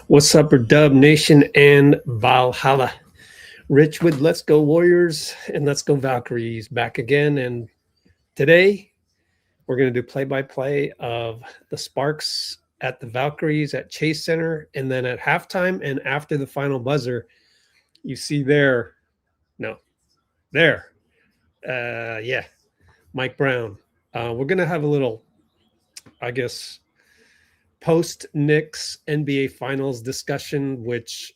What's up, DubNation and Valhalla? Rich with Let's Go Warriors and Let's Go Valkyries back again. And today we're going to do play-by-play of the Sparks at the Valkyries at Chase Center. And then at halftime and after the final buzzer, you see there, Mike Brown. We're going to have a little, I guess, post Knicks NBA Finals discussion, which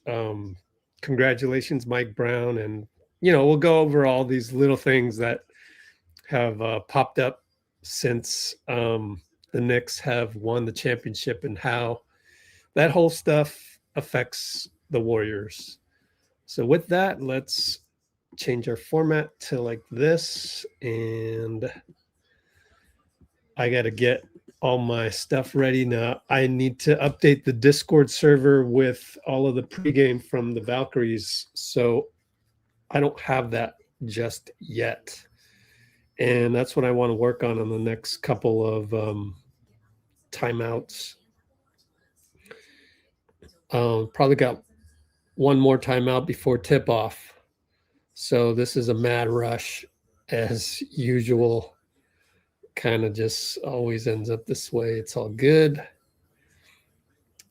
congratulations, Mike Brown. And, we'll go over all these little things that have popped up since the Knicks have won the championship and how that whole stuff affects the Warriors. So with that, let's change our format to like this. And I got to get all my stuff ready now. I need to update the Discord server with all of the pregame from the Valkyries. So I don't have that just yet. And that's what I want to work on the next couple of timeouts. Probably got one more timeout before tip-off. So this is a mad rush as usual. Kind of just always ends up this way. It's all good.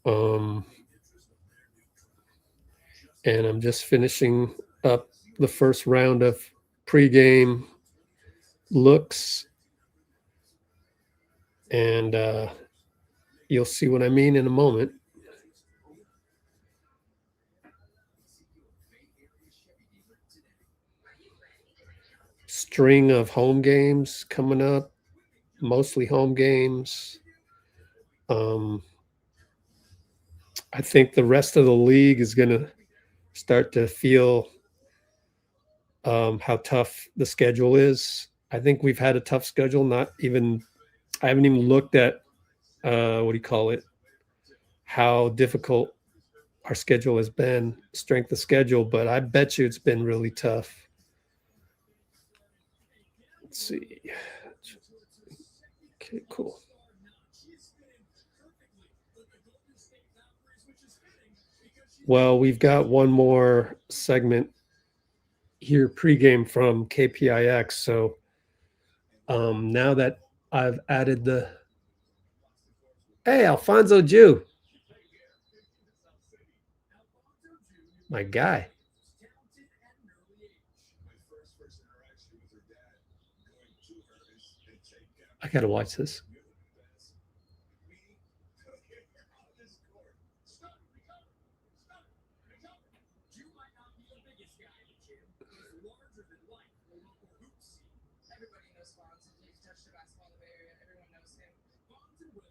And I'm just finishing up the first round of pregame looks. And you'll see what I mean in a moment. String of home games coming up. Mostly home games. I think the rest of the league is going to start to feel how tough the schedule is. I think we've had a tough schedule. I haven't even looked at how difficult our schedule has been, strength of schedule, but I bet you it's been really tough. Let's see. Okay, cool. Well, we've got one more segment here pregame from KPIX. So now that I've added hey, Alfonso Jew, my guy. I gotta watch this.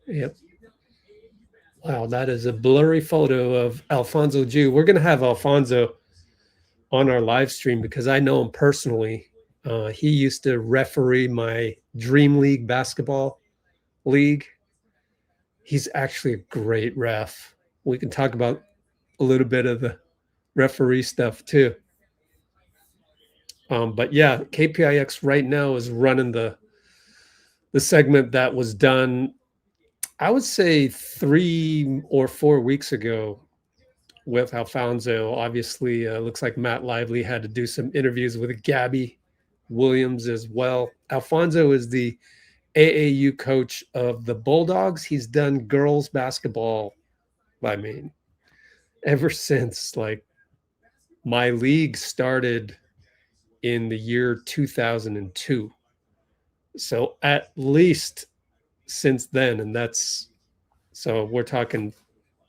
Yep. Wow, that is a blurry photo of Alfonso Jew. We're going to have Alfonso on our live stream because I know him personally. He used to referee my Dream League basketball league. He's actually a great ref. We can talk about a little bit of the referee stuff too. But yeah, KPIX right now is running the segment that was done, I would say 3 or 4 weeks ago with Alfonso. Obviously, looks like Matt Lively had to do some interviews with Gabby Williams as well. Alfonso is the AAU coach of the Bulldogs. He's done girls basketball, ever since like my league started in the year 2002. So at least since then, and so we're talking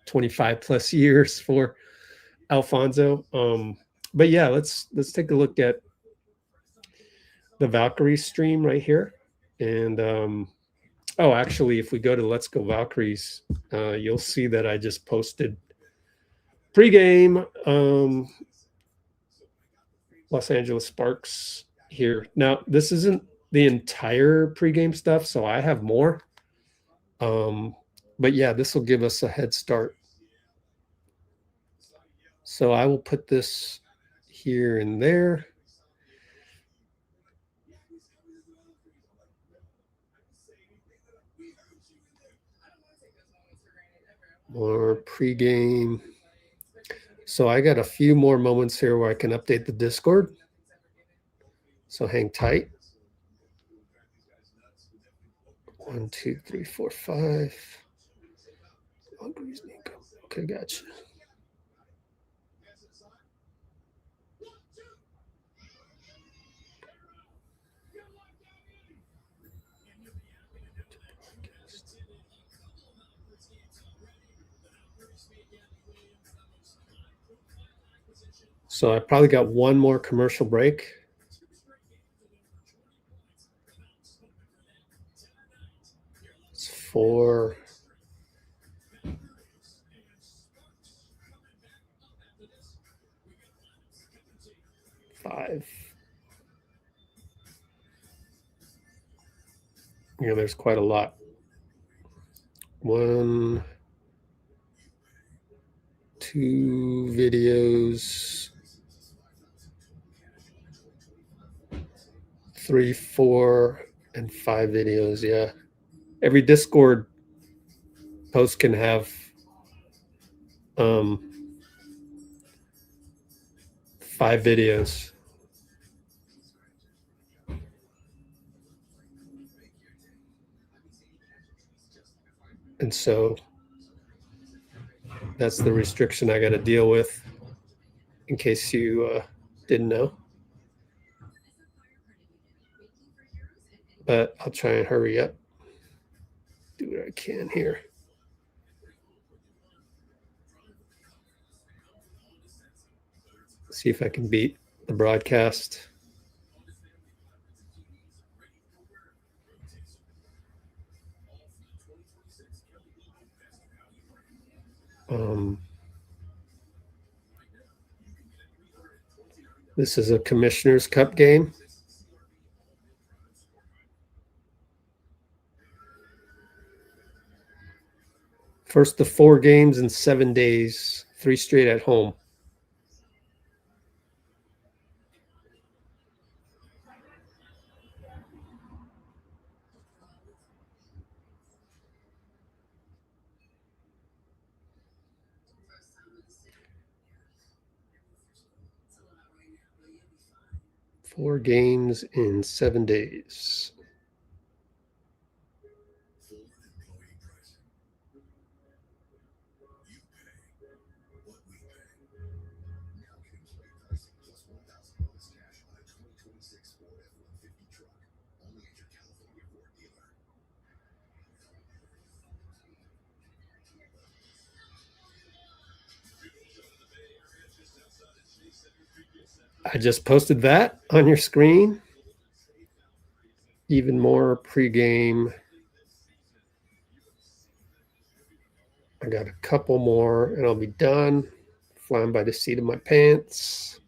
25 plus years for Alfonso. But yeah, let's take a look at the Valkyries stream right here. And actually, if we go to Let's Go Valkyries, you'll see that I just posted pregame Los Angeles Sparks here. Now, this isn't the entire pregame stuff, so I have more. But yeah, this will give us a head start. So I will put this here and there. More pregame. So I got a few more moments here where I can update the Discord. So hang tight. 1, 2, 3, 4, 5. Okay, gotcha. So I probably got one more commercial break. It's 4. 5. You know, there's quite a lot. 1, 2 videos. 3, 4, and 5 videos. Yeah. Every Discord post can have 5 videos. And so that's the restriction I got to deal with, in case you didn't know. But I'll try and hurry up. Do what I can here. See if I can beat the broadcast. This is a Commissioner's Cup game. First of 4 games in 7 days, 3 straight at home. Four games in 7 days. I just posted that on your screen. Even more pregame. I got a couple more and I'll be done. Flying by the seat of my pants.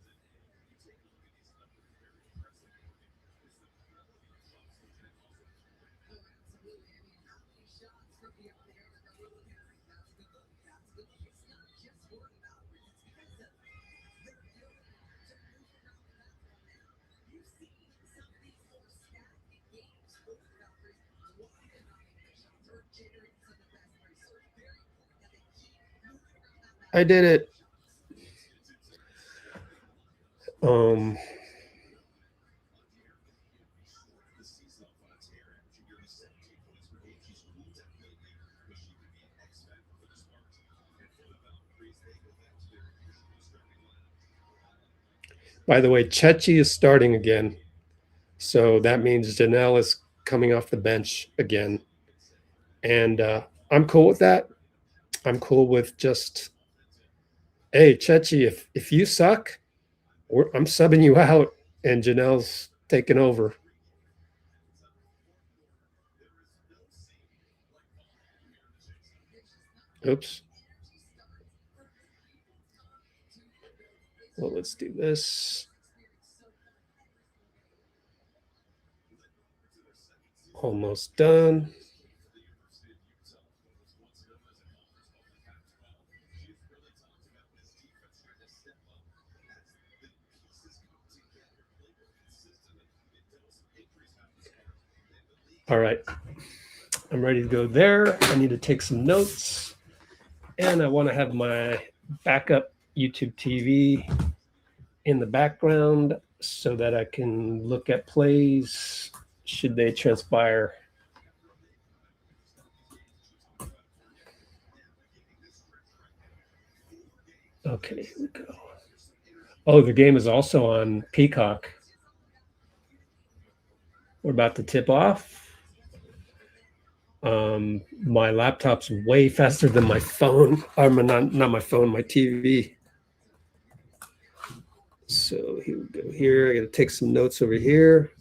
I did it. By the way, Chechi is starting again. So that means Janelle is coming off the bench again. And I'm cool with that. I'm cool with just, hey, Chechi, if you suck, I'm subbing you out and Janelle's taking over. Oops. Well, let's do this. Almost done. All right. I'm ready to go there. I need to take some notes. And I want to have my backup YouTube TV in the background so that I can look at plays should they transpire. Okay, here we go. Oh, the game is also on Peacock. We're about to tip off. My laptop's way faster than my phone. Not my phone, my TV. So here we go. Here, I got to take some notes over here.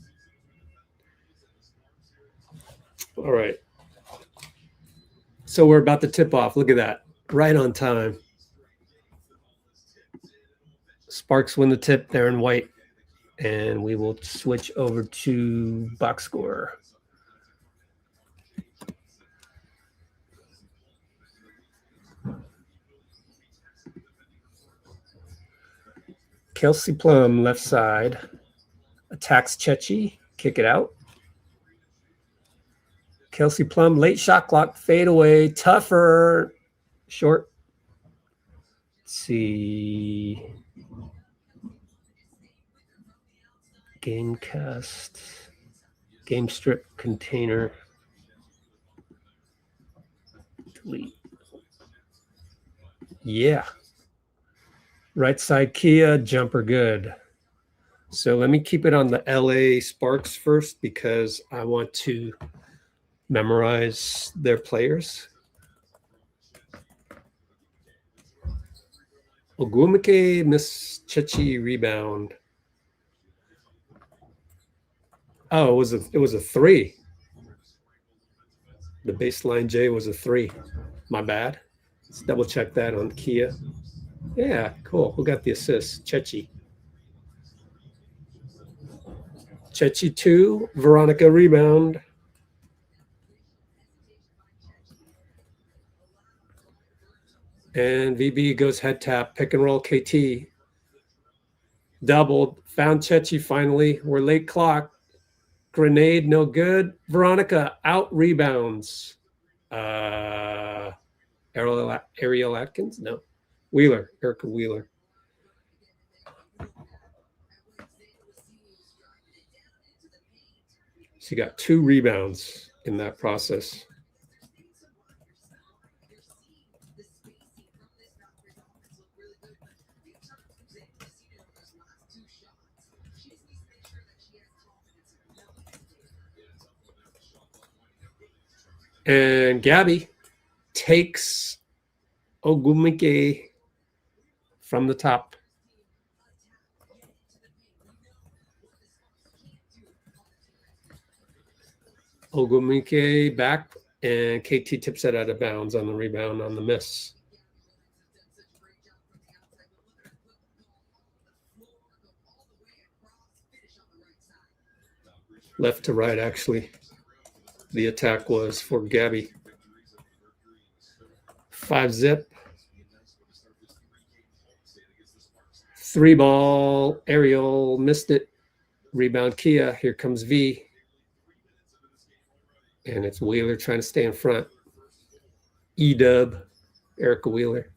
All right. So we're about to tip off. Look at that. Right on time. Sparks win the tip. They're in white. And we will switch over to box score. Kelsey Plum, left side. Attacks Chechi. Kick it out. Kelsey Plum, late shot clock, fade away, tougher, short. Let's see. Gamecast, game strip container. Delete. Yeah. Right side Kia, jumper good. So let me keep it on the LA Sparks first because I want to memorize their players. Ogwumike, Miss Chechi, rebound. Oh, it was a 3. The baseline J was a 3. My bad. Let's double check that on Kia. Yeah, cool. Who got the assist? Chechi. Chechi 2, Veronica rebound. And VB goes head tap, pick and roll KT. Doubled, found Chechi finally. We're late clock. Grenade, no good. Veronica out rebounds. Ariel Atkins? No. Wheeler, Erica Wheeler. She got 2 rebounds in that process. And Gabby takes Ogwumike from the top. Ogwumike back, and KT tips it out of bounds on the rebound on the miss. Left to right, actually. The attack was for Gabby. 5-zip. 3-ball. Ariel missed it. Rebound Kia. Here comes V. And it's Wheeler trying to stay in front. E-dub. Erica Wheeler.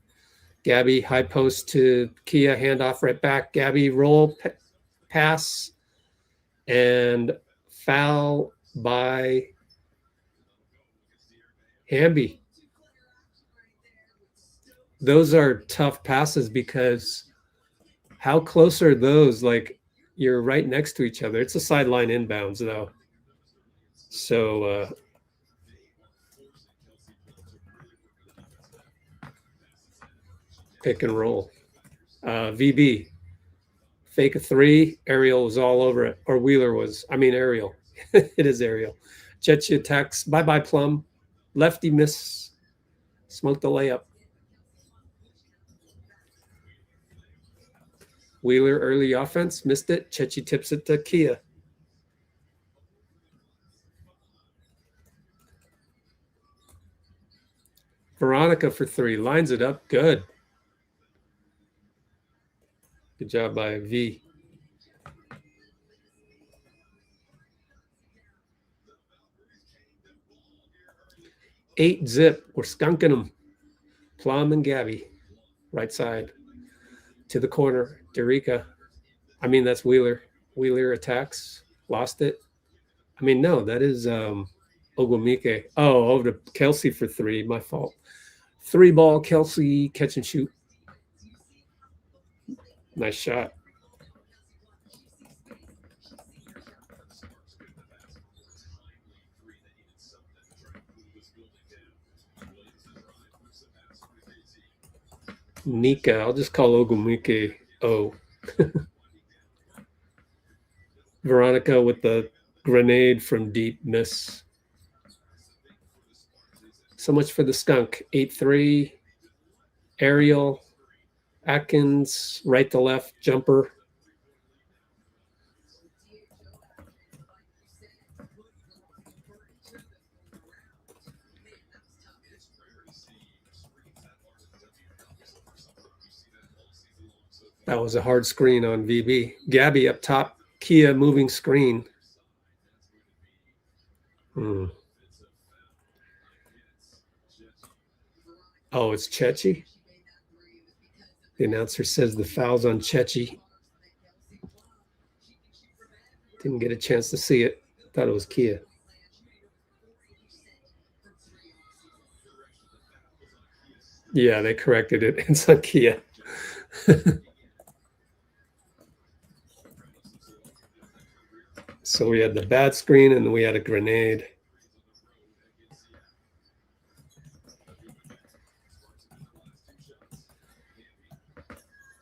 Gabby, high post to Kia. Handoff right back. Gabby, roll, pass. And foul by Hamby. Those are tough passes because how close are those? Like, you're right next to each other. It's a sideline inbounds, though. So pick and roll. VB, fake a 3. Ariel was all over it. Or Wheeler was. I mean, Ariel. It is Ariel. Chechi attacks. Bye-bye, Plum. Lefty miss. Smoked the layup. Wheeler early offense. Missed it. Chechi tips it to Kia. Veronica for 3. Lines it up. Good. Good job by V. Eight zip. We're skunking them. Plum and Gabby, right side to the corner. Derica, I mean that's Wheeler. Wheeler attacks, lost it. I mean no, that is Ogwumike. Oh, over to Kelsey for 3. My fault. 3 ball, Kelsey, catch and shoot. Nice shot. Nika, I'll just call Ogwumike O. Veronica with the grenade from deep miss. So much for the skunk. 8-3. Ariel, Atkins, right to left, jumper. That was a hard screen on VB. Gabby up top, Kia moving screen. Oh, it's Chechi? The announcer says the foul's on Chechi. Didn't get a chance to see it. Thought it was Kia. Yeah, they corrected it. It's on Kia. So we had the bad screen and then we had a grenade.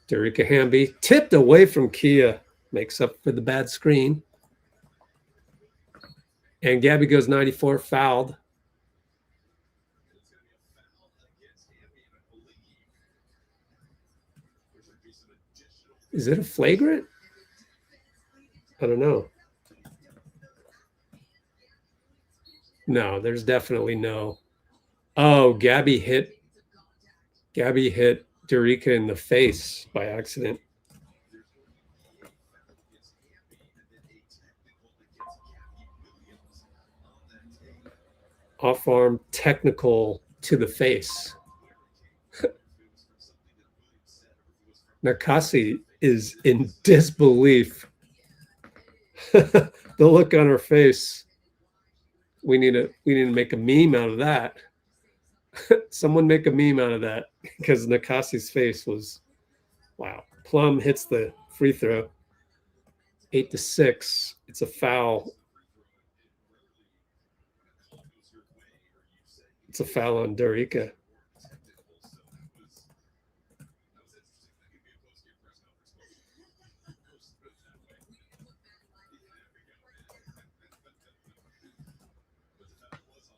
Derica Hamby tipped away from Kia, makes up for the bad screen. And Gabby goes 94, fouled. Is it a flagrant? I don't know. No, there's definitely no. Oh, Gabby hit Derica in the face by accident. Off arm technical to the face. Nakase is in disbelief. The look on her face. We need to make a meme out of that. Someone make a meme out of that, because Nakase's face was, wow. Plum hits the free throw. 8-6. It's a foul. It's a foul on Derica.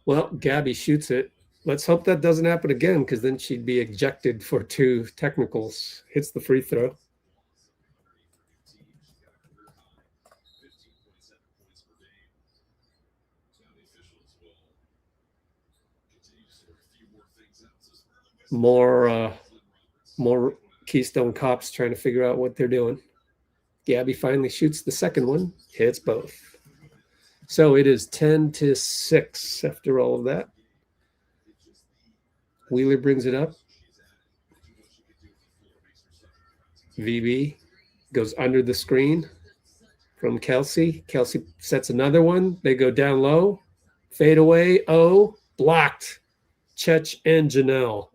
Well, Gabby shoots it. Let's hope that doesn't happen again, because then she'd be ejected for 2 technicals. Hits the free throw. More Keystone Cops trying to figure out what they're doing. Gabby finally shoots the second one, hits both. So it is 10-6 after all of that. Wheeler brings it up. VB goes under the screen from Kelsey. Kelsey sets another one. They go down low. Fade away. Oh, blocked. Chech and Janelle.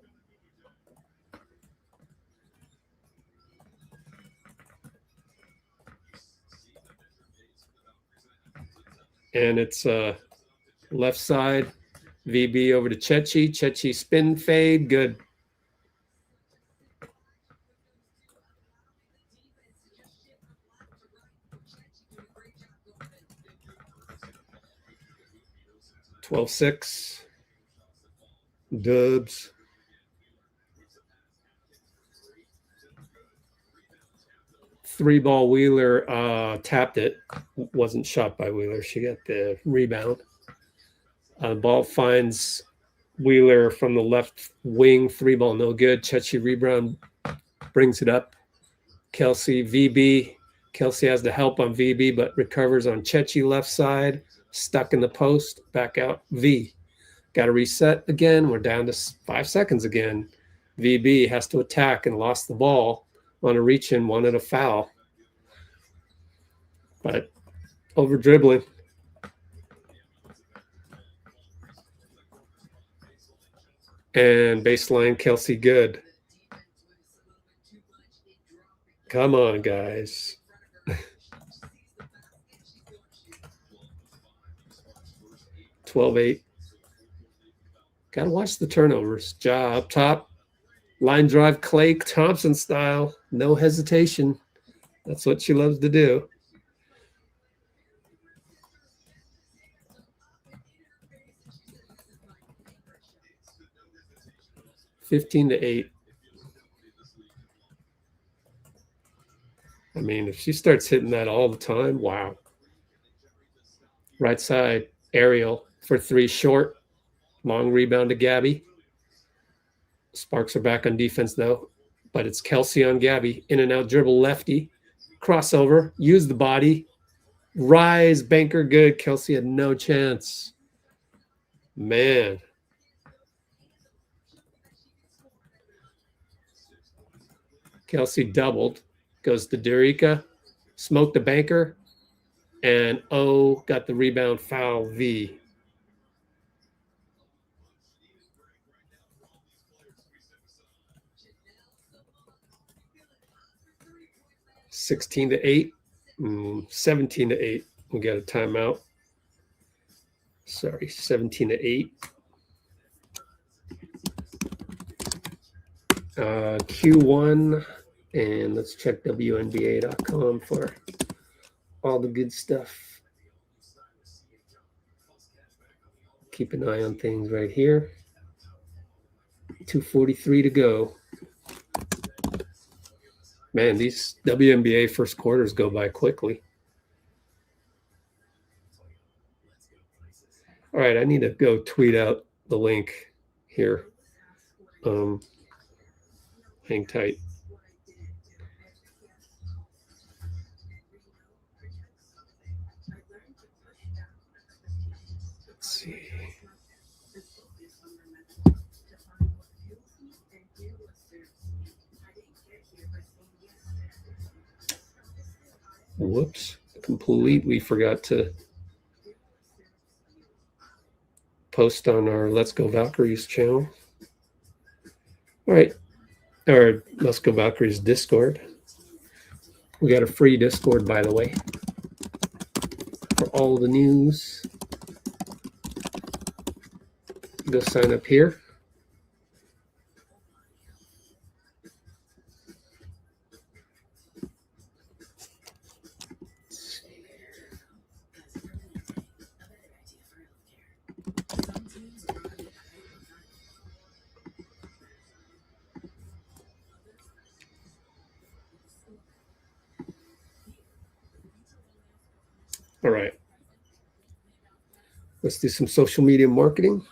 And it's left side. VB over to Chechi. Chechi spin fade. Good. (12-6). Dubs. Three ball Wheeler tapped it. Wasn't shot by Wheeler. She got the rebound. Ball finds Wheeler from the left wing. 3 ball, no good. Chechi rebound, brings it up. Kelsey, VB. Kelsey has the help on VB, but recovers on Chechi left side. Stuck in the post. Back out. V. Got to reset again. We're down to 5 seconds again. VB has to attack and lost the ball on a reach in, wanted a foul. But over dribbling. And baseline, Kelsey good. Come on, guys. 12-8. Gotta watch the turnovers. Ja up top. Line drive, Clay Thompson style. No hesitation. That's what she loves to do. (15-8). I mean, if she starts hitting that all the time, wow. Right side, Ariel for three, short. Long rebound to Gabby. Sparks are back on defense, though. But it's Kelsey on Gabby. In and out dribble, lefty. Crossover. Use the body. Rise, banker good. Kelsey had no chance. Man. Kelsey doubled. Goes to Derica. Smoked the banker. And O got the rebound, foul V. (16-8). 17-8. We got a timeout. Sorry, 17-8. Q1, and let's check WNBA.com for all the good stuff. Keep an eye on things right here. 2:43 to go. Man, these WNBA first quarters go by quickly. All right, I need to go tweet out the link here. Hang tight. Let's see. Whoops, completely forgot to post on our Let's Go Valkyries channel. All right, or Let's Go Valkyries Discord. We got a free Discord, by the way, for all the news. Go sign up here. All right. Let's do some social media marketing.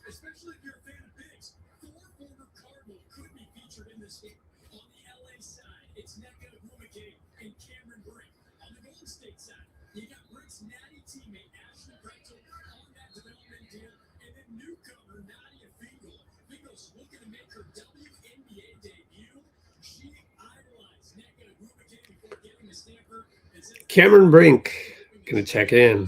Especially if you're a fan of Biggs, 4 former Cardinal could be featured in this game. On the LA side, it's Nakase and Cameron Brink. On the Golden State side, you got Brink's natty teammate Ashley Brechtel on that development deal, and then newcomer Nadia Fingal. Fingal's looking to make her WNBA debut. She idolized Nakase before getting to Stanford. Cameron Brink gonna check in.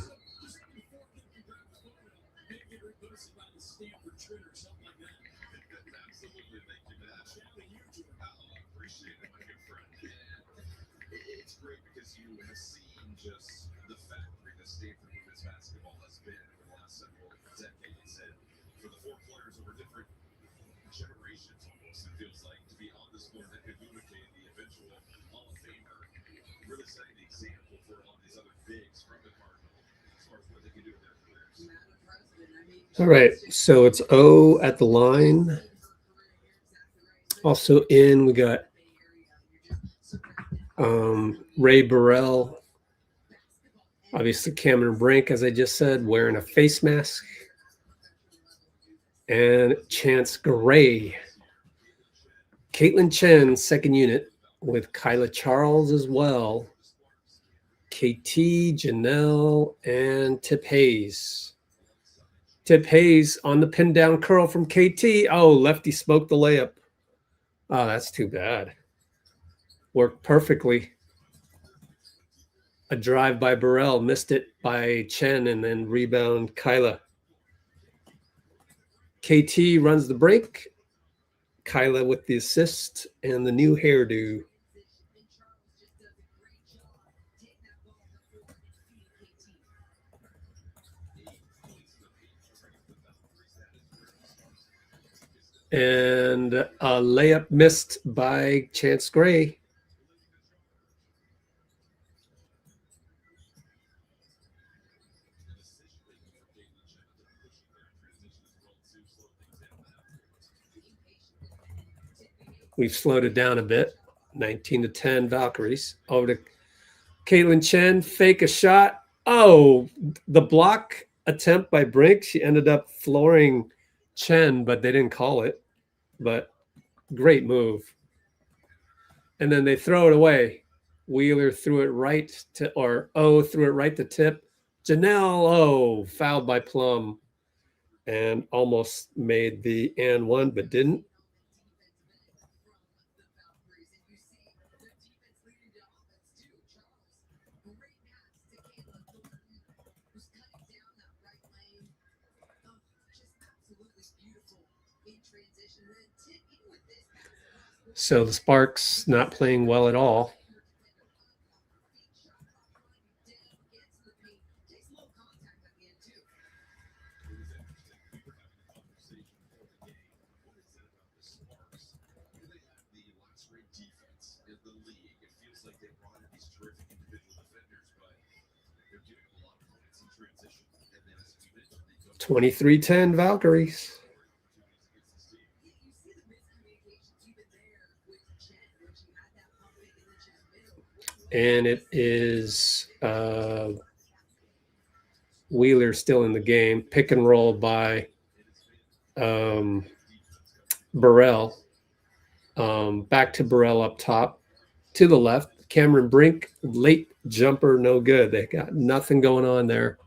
All right, so it's O at the line. Also in, we got Ray Burrell. Obviously, Cameron Brink, as I just said, wearing a face mask. And Chance Gray. Caitlin Chen, second unit, with Kyla Charles as well. KT, Janelle, and Tip Hayes. Tip Hayes on the pin down curl from KT. Oh, lefty smoked the layup. Oh, that's too bad. Worked perfectly. A drive by Burrell, missed it by Chen, and then rebound Kyla. KT runs the break. Kyla with the assist and the new hairdo. And a layup missed by Chance Gray. We've slowed it down a bit. 19-10 Valkyries. Over to Caitlin Chen. Fake a shot. Oh, the block attempt by Brink. She ended up flooring Chen, but they didn't call it. But great move. And then they throw it away. Wheeler threw it right to, or O threw it right to Tip. Janelle, fouled by Plum and almost made the and one, but didn't. So the Sparks not playing well at all. feels like they brought in these terrific individual defenders, but they're giving a lot of points in transition. And then as we mentioned, they go 23-10 Valkyries. And it is Wheeler still in the game. Pick and roll by Burrell. Back to Burrell up top. To the left. Cameron Brink, late jumper, no good. They got nothing going on there.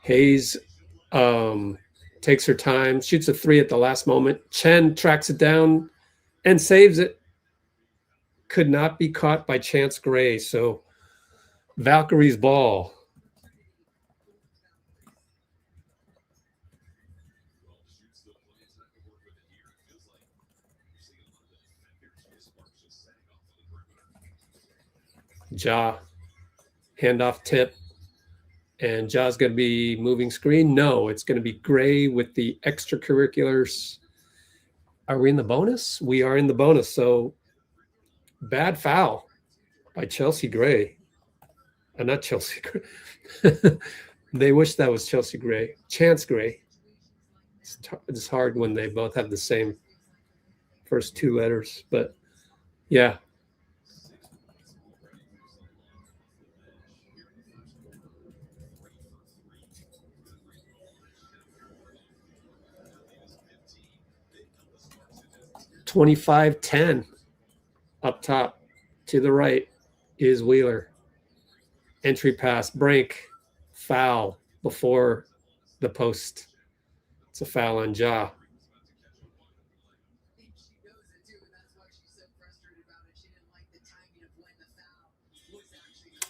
Hayes takes her time, shoots a three at the last moment. Chen tracks it down and saves it. Could not be caught by Chance Gray. So Valkyries ball. Ja, handoff tip. And Ja's going to be moving screen. No, it's going to be Gray with the extracurriculars. Are we in the bonus? We are in the bonus. So bad foul by Chelsea Gray. Not Chelsea Gray. They wish that was Chelsea Gray. Chance Gray. It's hard when they both have the same first two letters. But yeah. $25-10 up top to the right is Wheeler. Entry pass, Brink, foul before the post. It's a foul on Ja.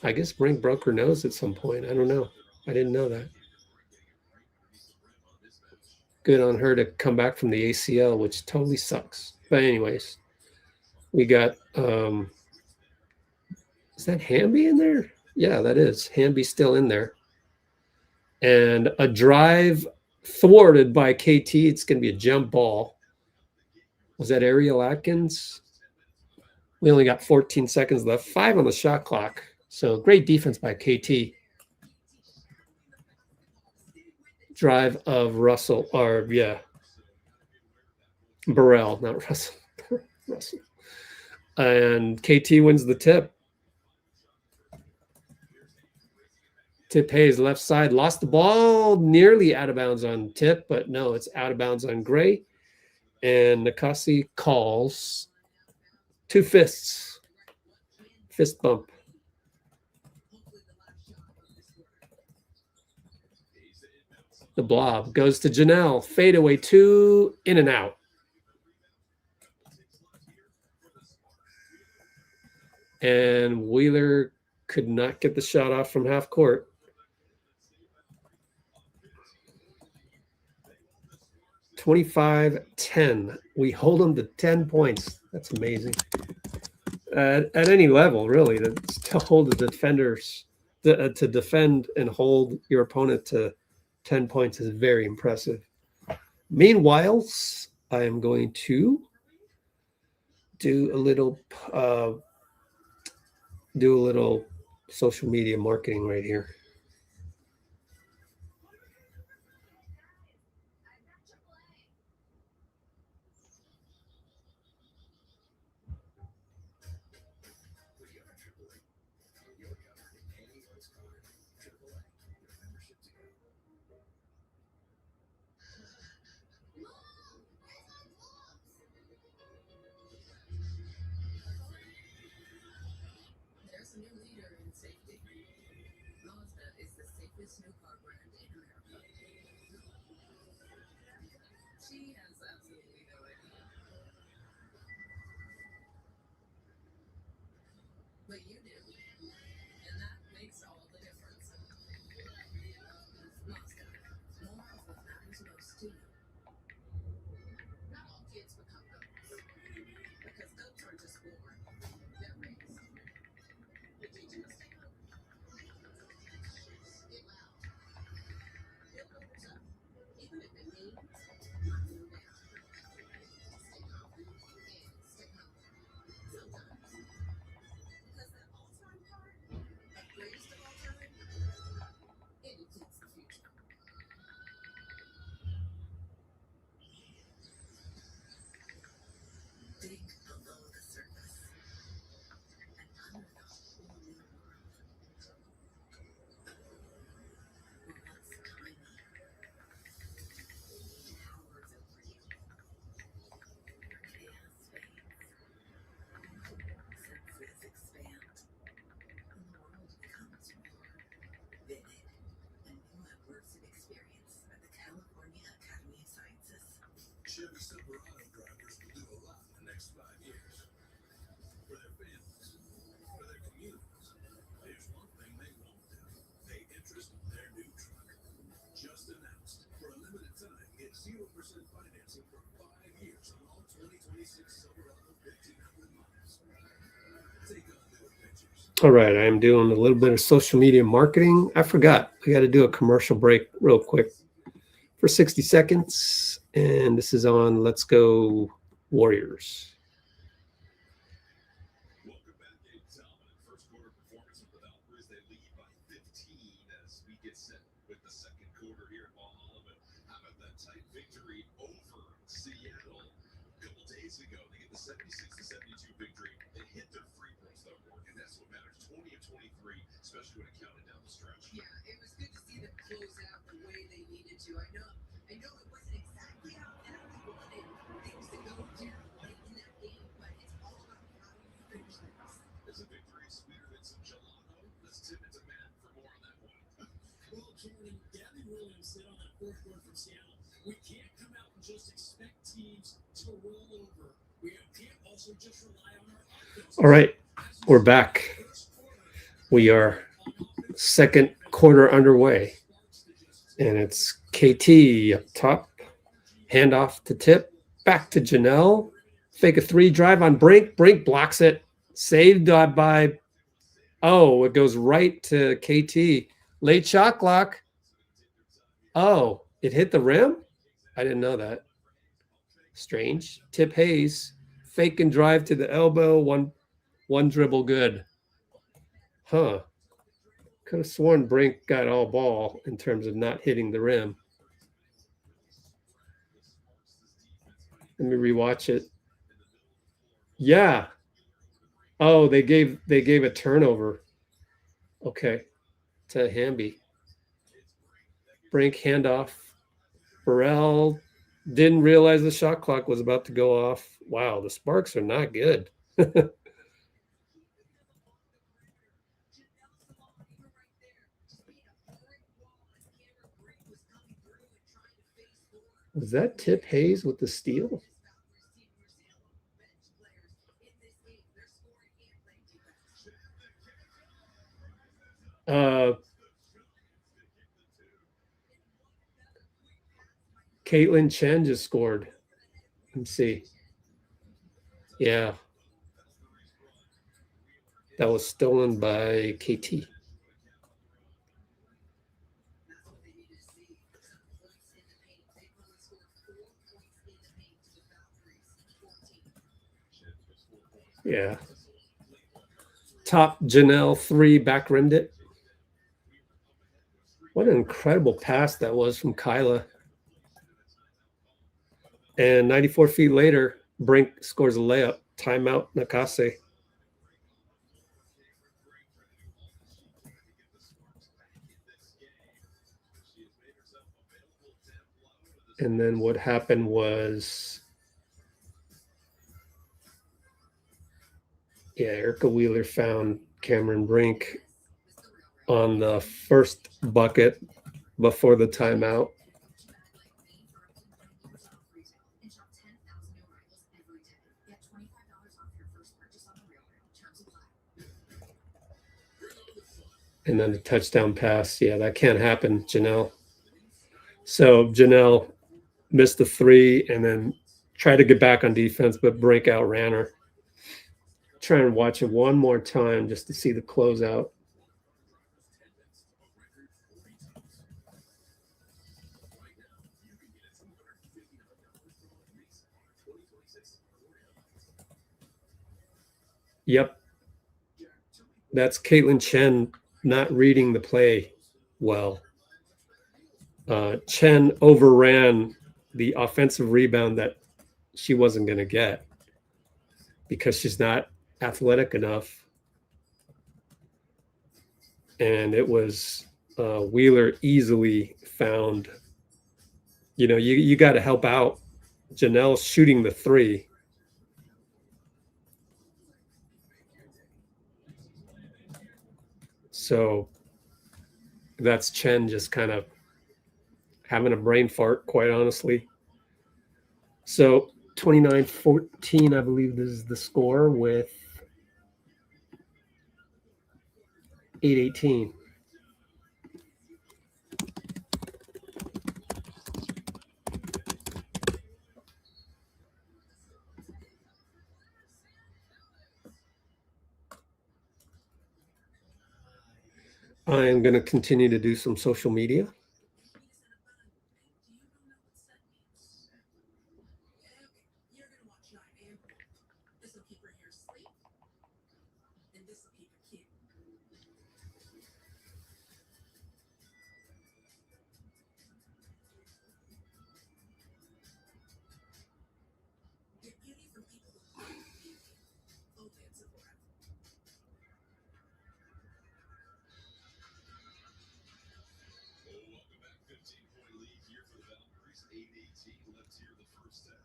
I guess Brink broke her nose at some point. I don't know. I didn't know that. Good on her to come back from the ACL, which totally sucks. But anyways, we got, is that Hamby in there? Yeah, that is. Hamby's still in there. And a drive thwarted by KT. It's going to be a jump ball. Was that Ariel Atkins? We only got 14 seconds left, 5 on the shot clock. So great defense by KT. Drive of Russell, or yeah, Burrell, not Russell. Russell. And KT wins the tip. Tip Hayes, left side, lost the ball, nearly out of bounds on Tip, but no, it's out of bounds on Gray. And Nakase calls 2 fists. Fist bump. The blob goes to Janelle. Fadeaway 2, in and out. And Wheeler could not get the shot off from half court. 25-10. We hold them to 10 points. That's amazing. At any level, really, to hold the defenders, to defend and hold your opponent to 10 points is very impressive. Meanwhile, I am going to do a little social media marketing right here. All right, I'm doing a little bit of social media marketing. I forgot. I got to do a commercial break real quick for 60 seconds. And this is on Let's Go Warriors. Welcome back, Gabe Talbot. First quarter performance of the Valkyries. They lead by 15 as we get set with the second quarter here at Ballhalla. But how about that tight victory over Seattle a couple days ago? They get the 76-72 victory. They hit their free throws, though, and that's what matters. 20 of 23, especially when it counted down the stretch. Yeah, it was good to see them close out the way they needed to. I know it wasn't exactly how Natalie wanted things to go down late in that game, but it's all about how you finish things. Is a victory sweeter than some gelato? Let's tip it to Matt for more on that one. Well, Jordan, Gavin Williams said on that fourth quarter from Seattle, we can't come out and just expect teams to roll over. We can't also just rely on our offense. All right, we're back. We are second quarter underway. And it's KT up top. Handoff to Tip. Back to Janelle. Fake a 3, drive on Brink. Brink blocks it. Saved by... Oh, it goes right to KT. Late shot clock. Oh, it hit the rim? I didn't know that. Strange. Tip Hayes. Fake and drive to the elbow. One dribble good. Huh. Could have sworn Brink got all ball in terms of not hitting the rim. Let me rewatch it. Yeah. Oh, they gave a turnover. Okay. To Hamby. Brink handoff. Burrell didn't realize the shot clock was about to go off. Wow, the Sparks are not good. Was that Tip Hayes with the steal? Caitlin Chen just scored. Let me see. Yeah. That was stolen by KT. Yeah. Top Janelle 3 back rimmed it. What an incredible pass that was from Kyla. And 94 feet later, Brink scores a layup. Timeout, Nakase. And then what happened was, yeah, Erica Wheeler found Cameron Brink on the first bucket before the timeout. And then the touchdown pass. Yeah, that can't happen, Janelle. So Janelle missed the 3 and then tried to get back on defense, but Brink outran her. Try and watch it one more time just to see the closeout. Yep. That's Caitlin Chen not reading the play well. Chen overran the offensive rebound that she wasn't going to get because she's not athletic enough. And it was Wheeler easily found, you got to help out Janelle shooting the 3. So that's Chen just kind of having a brain fart, quite honestly. So 29-14, I believe this is the score with 8:18. I am going to continue to do some social media. Welcome back. 15-point lead here for the Valkyries. 8:18 left here in the first half.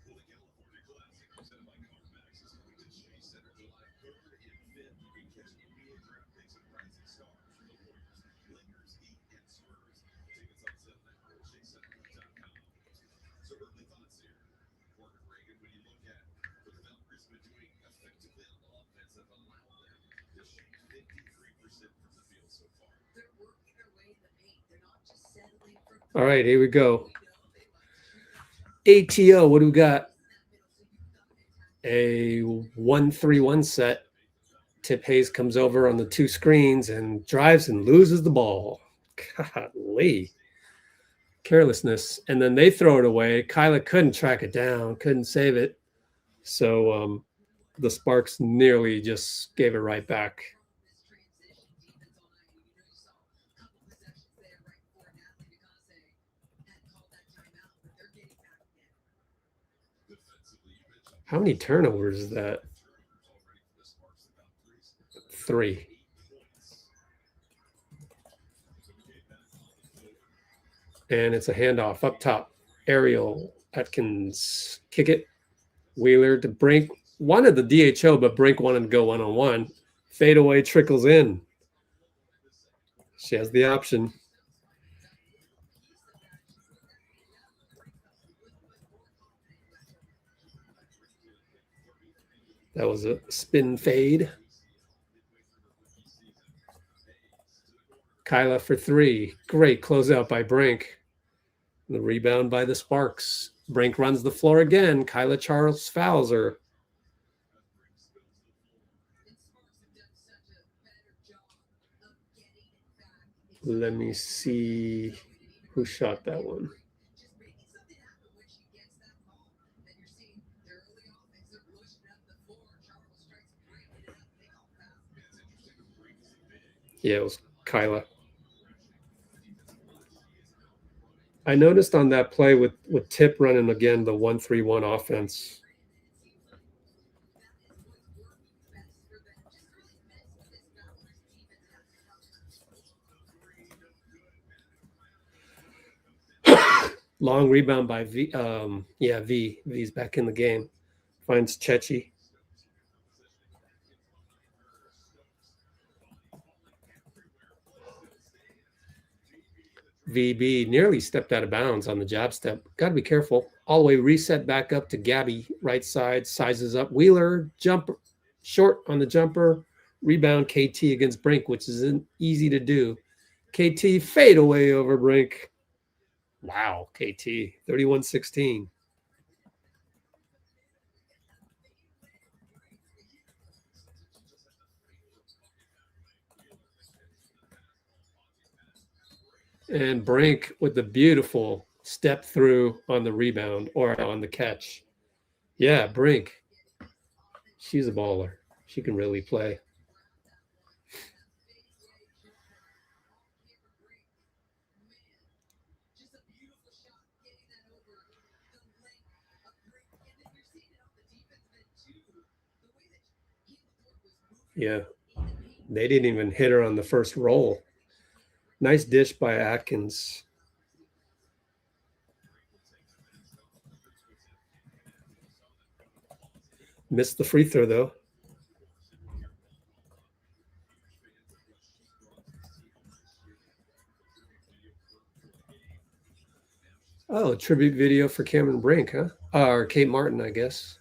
Well, the California Classic presented by CarMax is coming to Chase Center July 3rd and 5th. You can catch NBA draft picks and rising stars from the Warriors, Lakers, Heat, and Spurs. Tickets on sale now at ChaseCenter.com. So early thoughts here. Morgan Reagan, when you look at what the Valkyries have been doing effectively on offense that allowed them to shoot 53% from the field so far. They're working their way in the paint. They're not just settling for. All right, here we go. ATO, what do we got? A 1-3-1 set. Tip Hayes comes over on the 2 screens and drives and loses the ball. Golly. carelessness, and then they throw it away. Kyla couldn't track it down, couldn't save it. So the Sparks nearly just gave it right back. How many turnovers is that? 3. And it's a handoff up top. Ariel Atkins kick it. Wheeler to Brink. Wanted the DHO, but Brink wanted to go one-on-one. Fadeaway trickles in. She has the option. That was a spin fade. Kyla for 3. Great closeout by Brink. The rebound by the Sparks. Brink runs the floor again. Kyla Charles fouls her. Let me see who shot that one. Yeah, it was Kyla. I noticed on that play with Tip running again the 1-3-1 offense. Long rebound by V. V's back in the game. Finds Chechi. VB nearly stepped out of bounds on the jab step. Got to be careful. All the way reset back up to Gabby. Right side, sizes up. Wheeler, jump short on the jumper. Rebound KT against Brink, which isn't easy to do. KT fade away over Brink. Wow, KT, 31-16. And Brink with the beautiful step through on the rebound or on the catch. Yeah, Brink. She's a baller. She can really play. Yeah, they didn't even hit her on the first roll. Nice dish by Atkins. Missed the free throw, though. Oh, tribute video for Cameron Brink, huh? Or Kate Martin, I guess.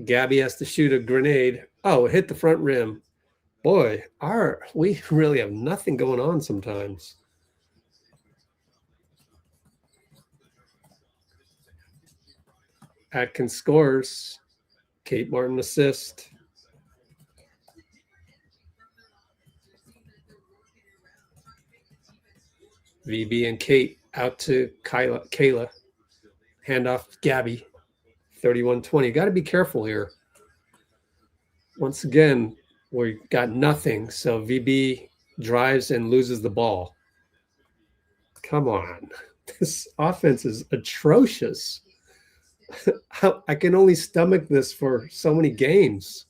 Gabby has to shoot a grenade. Oh, it hit the front rim. Boy, we really have nothing going on sometimes. Atkins scores. Kate Martin assist. VB and Kate out to Kayla. Handoff Gabby. 31-20. Got to be careful here. Once again, we got nothing. So VB drives and loses the ball. Come on. This offense is atrocious. I can only stomach this for so many games.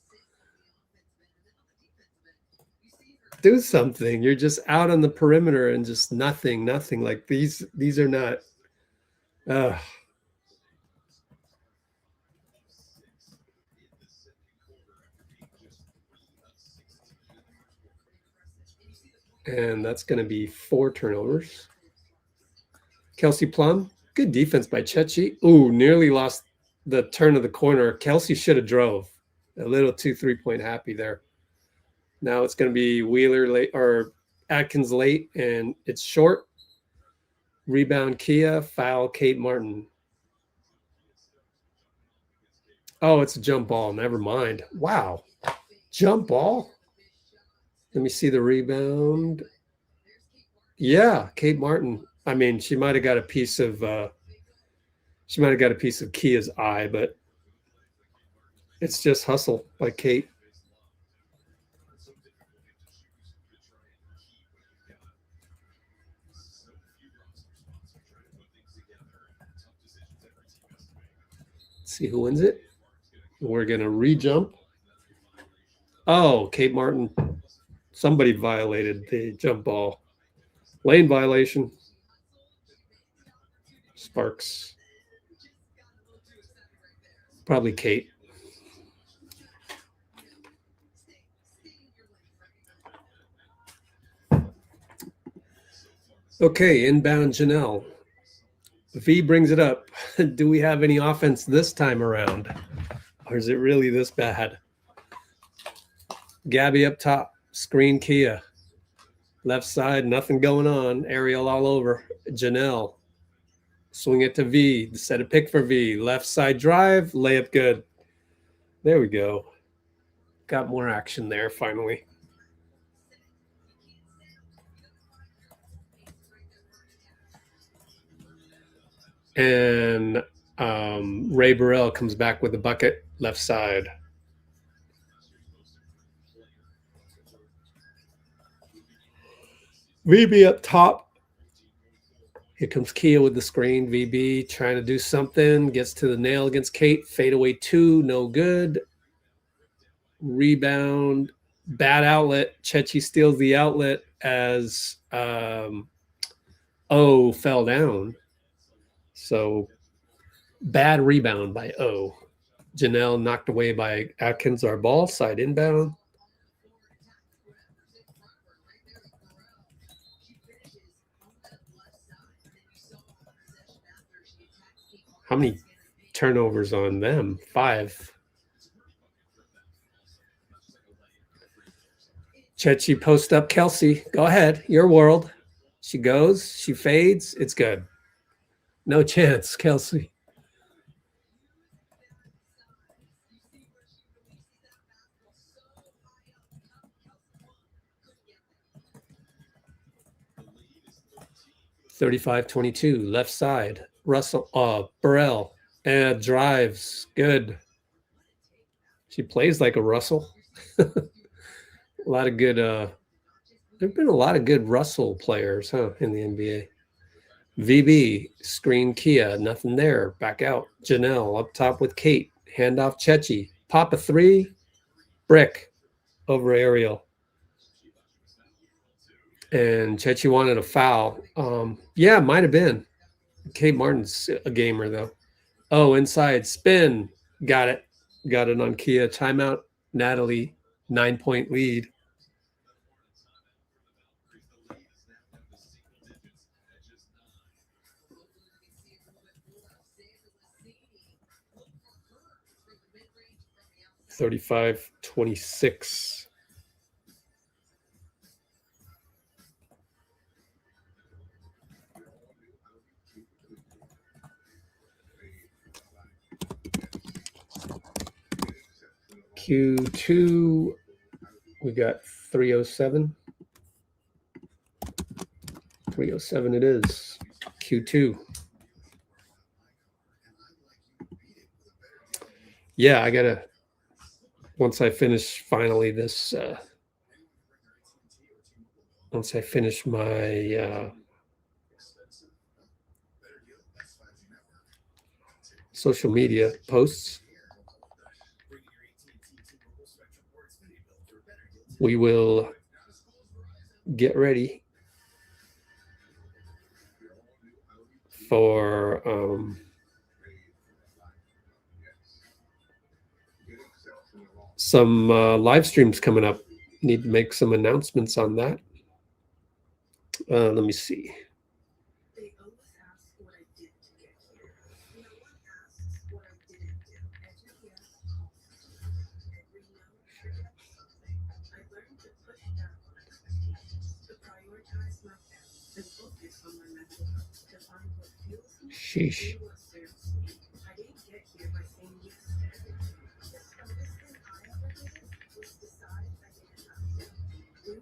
Do something. You're just out on the perimeter and just nothing. Like these are not. And that's going to be 4 turnovers. Kelsey Plum, good defense by Chechi. Ooh, nearly lost the turn of the corner. Kelsey should have drove. A little too 3-point happy there. Now it's going to be Wheeler late or Atkins late, and it's short. Rebound Kia, foul Kate Martin. Oh, it's a jump ball. Never mind. Wow. Jump ball? Let me see the rebound. Yeah, Kate Martin. I mean, she might have got a piece of Kia's eye, but it's just hustle by Kate. Let's see who wins it. We're gonna re-jump. Oh, Kate Martin. Somebody violated the jump ball. Lane violation. Sparks. Probably Kate. Okay, inbound Janelle. V brings it up. Do we have any offense this time around? Or is it really this bad? Gabby up top. Screen Kia. Left side, nothing going on. Ariel all over. Janelle. Swing it to V. Set a pick for V. Left side drive. Layup good. There we go. Got more action there finally. And Ray Burrell comes back with the bucket. Left side. VB up top. Here comes Kia with the screen. VB trying to do something. Gets to the nail against Kate. Fadeaway 2. No good. Rebound. Bad outlet. Chechi steals the outlet as O fell down. So bad rebound by O. Janelle knocked away by Atkins. Our ball. Side inbound. How many turnovers on them? 5. Chechi post up Kelsey. Go ahead. Your world. She goes. She fades. It's good. No chance, Kelsey. (35-22) left side. Russell, Burrell, and drives. Good. She plays like a Russell. A lot of good. There've been a lot of good Russell players, huh, in the NBA. VB screen Kia, nothing there. Back out. Janelle up top with Kate. Handoff Chechi. Pop a 3. Brick over Ariel. And Chechi wanted a foul. Yeah, might have been. Kate Martin's a gamer, though. Oh, inside spin. Got it. Got it on Kia. Timeout. Natalie, 9-point lead. (35-26). Q2, we got 307. 307 it is. Q2. Yeah, I gotta, once I finish finally this, once I finish my social media posts, we will get ready for some live streams coming up. Need to make some announcements on that. Let me see. They always ask what I did to get here. No one asks what I didn't do. Every yes costs. Every no forgets something. I learned to push down on expectations, to prioritize my health, to focus on my mental health, to find what fuels me, Sheesh. and what serves me. I didn't get here by saying yes to everything. The smartest thing I ever did was decide I didn't have to. We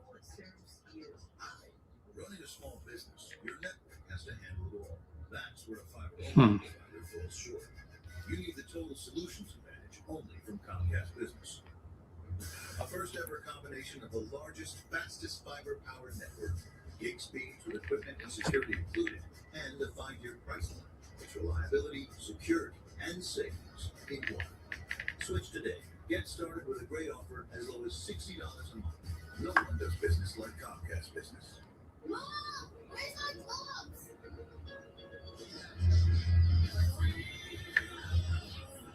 Hmm. Falls short. You need the total solutions advantage only from Comcast Business. A first ever combination of the largest, fastest fiber power network, gig speeds with equipment and security included, and a 5-year price line. It's reliability, security, and savings in one. Switch today. Get started with a great offer as low as $60 a month. No one does business like Comcast Business. Mom, where's my gloves?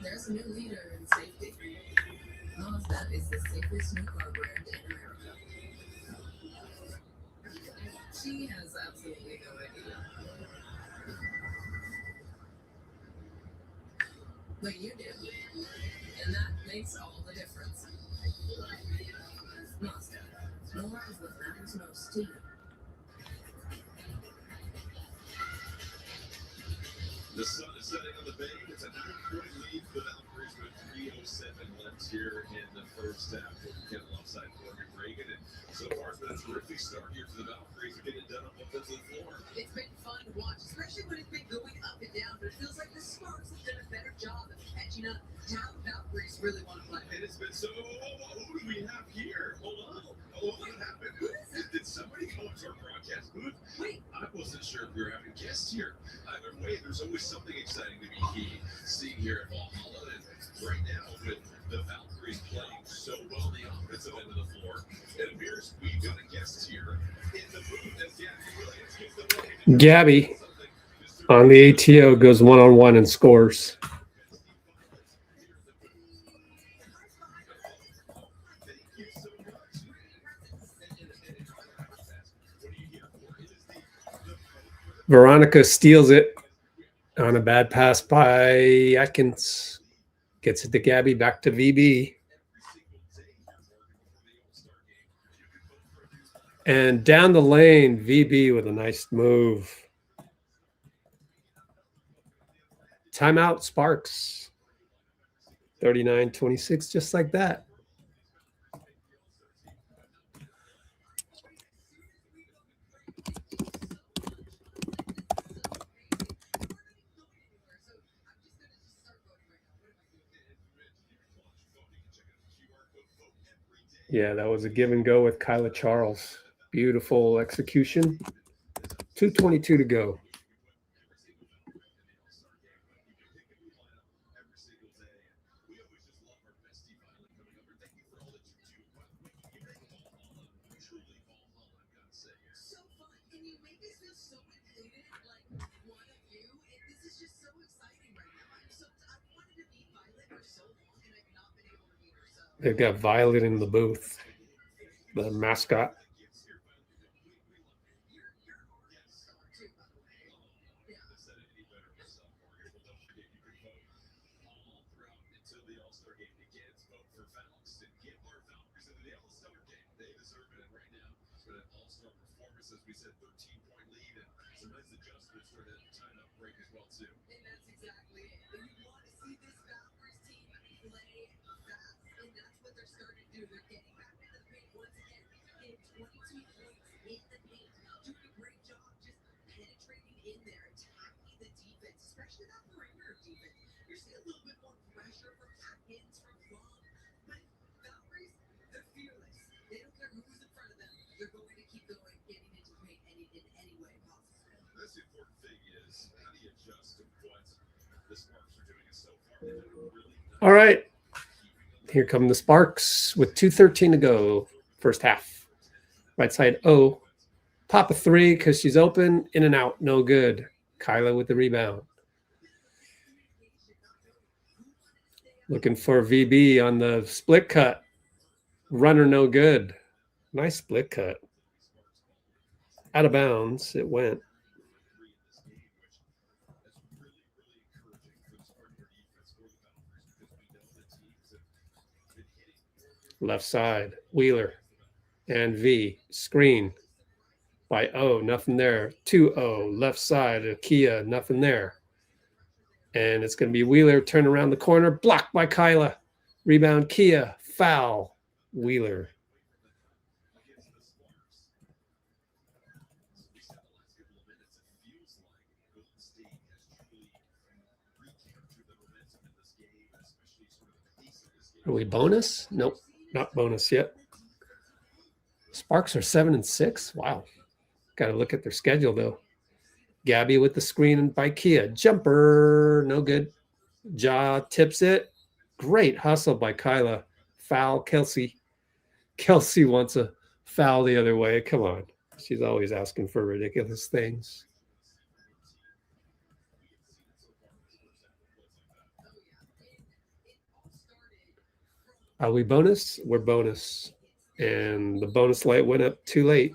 There's a new leader in safety. Mazda is the safest new car brand in America. She has absolutely no idea. But you do. And that makes all the difference. Mazda. More is what matters most to you. The sun is setting on the bay. It's a 9-point lead for the Valkyries with 3:07 left here in the first half. We'll get alongside Morgan Reagan. And so far, it's been a terrific start here for the Valkyries to get it done on both ends of the floor. It's been fun to watch, especially when it's been going up and down. But it feels like the Sparks have done a better job of catching up to how the Valkyries really want to play. And it's been so. Who do we have here? Hold on. What happened? Did somebody go into our broadcast booth? Wait. I wasn't sure if we were having guests here. Either way, there's always something exciting to be seeing here at Ballhalla. And right now, with the Valkyries playing so well on the offensive end of the floor, it appears we've got a guest here in the booth. And Gabby on the ATO goes one-on-one and scores. Veronica steals it on a bad pass by Atkins. Gets it to Gabby, back to VB. And down the lane, VB with a nice move. Timeout, Sparks. 39-26, just like that. Yeah, that was a give and go with Kyla Charles. Beautiful execution. 2:22 to go. So fun. And you make us feel so included, like one of you. And this is just so exciting right now. I've wanted to meet Violet for so long, and I've not been able to meet her. So They've got Violet in the booth, the mascot. As we said, 13-point lead and some nice adjustments for that timeout break as well too. And that's exactly it. And you want to see this Valkyries team play fast, and that's what they're starting to do. They're getting back into the paint once again, getting 22 points in the paint, doing a great job just penetrating in there, attacking the defense, especially that perimeter defense. You're seeing a little bit more pressure from Atkins, from Long, but Valkyries, they're fearless. They don't care who's in front of them. They're going to keep going, getting into the paint in any way possible. That's the important thing is how do you adjust to what the Sparks are doing so far. They've done a really nice All right. Here come the Sparks with 2:13 to go. First half. Right side O. Pop a three because she's open. In and out. No good. Kyla with the rebound. Looking for VB on the split cut. Runner no good. Nice split cut. Out of bounds. It went. Left side. Wheeler. And V. Screen. By O. Nothing there. 2-0. Left side. Kia. Nothing there. And it's going to be Wheeler. Turn around the corner. Blocked by Kyla. Rebound. Kia. Foul. Wheeler. Are we bonus? Nope, not bonus yet. Sparks are 7-6. Wow. Got to look at their schedule though. Gabby with the screen by Kia. Jumper, no good. Ja tips it. Great hustle by Kyla. Foul, Kelsey. Kelsey wants a foul the other way. Come on. She's always asking for ridiculous things. Are we bonus? We're bonus. And the bonus light went up too late.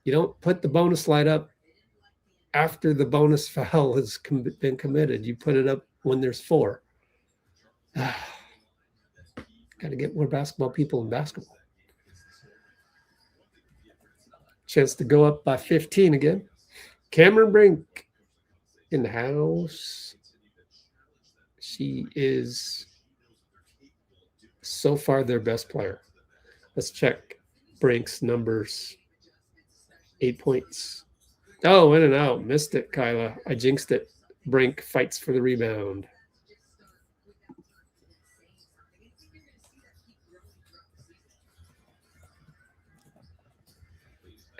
You don't put the bonus light up after the bonus foul has been committed. You put it up when there's 4. Got to get more basketball people in basketball. Chance to go up by 15 again. Cameron Brink in the house. She is so far their best player. Let's check Brink's numbers. 8 points. Oh, in and out. Missed it, Kyla. I jinxed it. Brink fights for the rebound.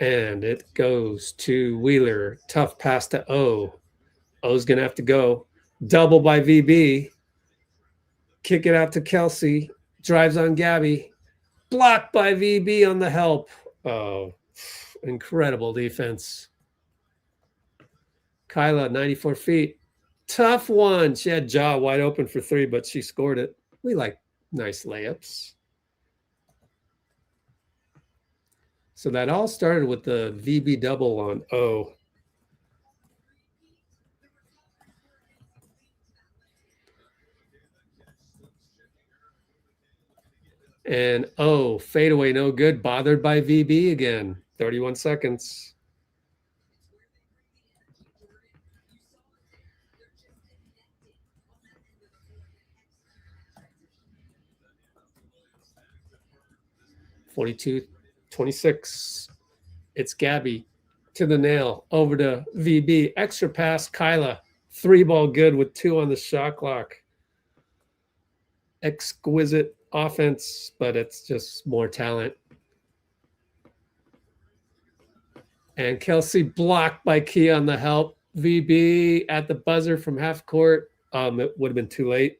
And it goes to Wheeler. Tough pass to O. O's going to have to go. Double by VB. Kick it out to Kelsey. Drives on Gabby. Blocked by VB on the help. Oh, incredible defense. Kyla, 94 feet. Tough one. She had Ja wide open for 3, but she scored it. We like nice layups. So that all started with the VB double on O. And O, fadeaway, no good. Bothered by VB again. 31 seconds. (42-26). It's Gabby to the nail. Over to VB. Extra pass, Kyla. 3-ball good with 2 on the shot clock. Exquisite offense, but it's just more talent. And Kelsey blocked by Kia on the help. VB at the buzzer from half court. It would have been too late.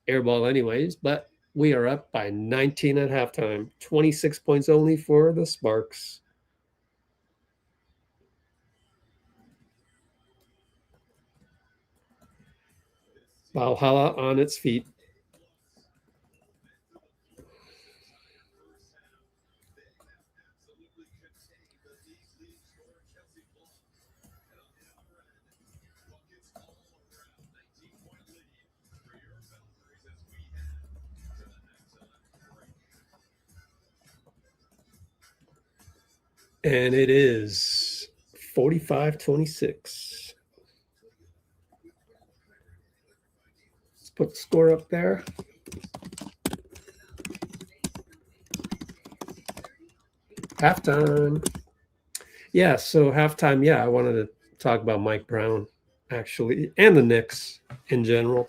Air ball anyways, but we are up by 19 at halftime. 26 points only for the Sparks. Ballhalla on its feet. And it is 45-26. Let's put the score up there. Halftime. Yeah, so halftime, yeah, I wanted to talk about Mike Brown, actually, and the Knicks in general.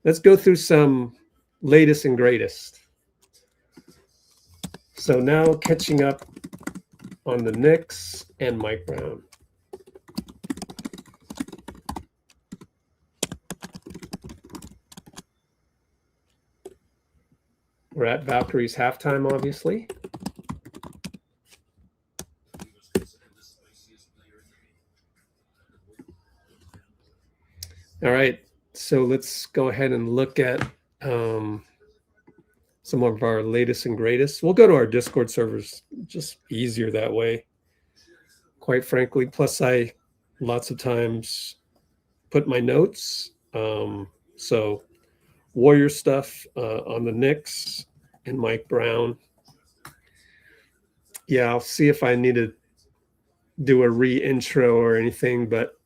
Let's go through some latest and greatest. So now catching up on the Knicks and Mike Brown. We're at Valkyries halftime, obviously. All right, so let's go ahead and look at some of our latest and greatest. We'll go to our Discord servers, just easier that way, quite frankly. Plus, I lots of times put my notes. So Warrior stuff on the Knicks and Mike Brown. Yeah, I'll see if I need to do a re-intro or anything, but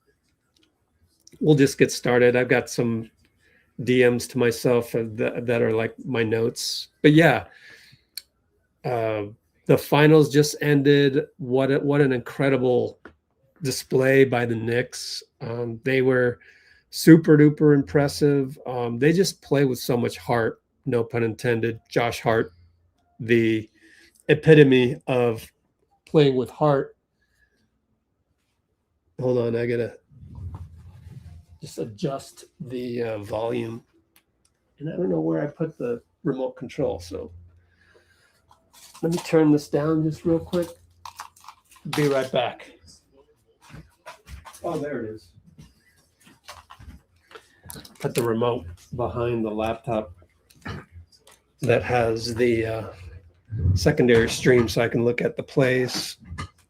we'll just get started. I've got some DMs to myself that are like my notes. But yeah, the finals just ended. What an incredible display by the Knicks. They were super duper impressive. They just play with so much heart, no pun intended. Josh Hart, the epitome of playing with heart. Hold on, I gotta just adjust the volume. And I don't know where I put the remote control, so let me turn this down just real quick. Be right back. Oh, there it is. Put the remote behind the laptop that has the secondary stream so I can look at the plays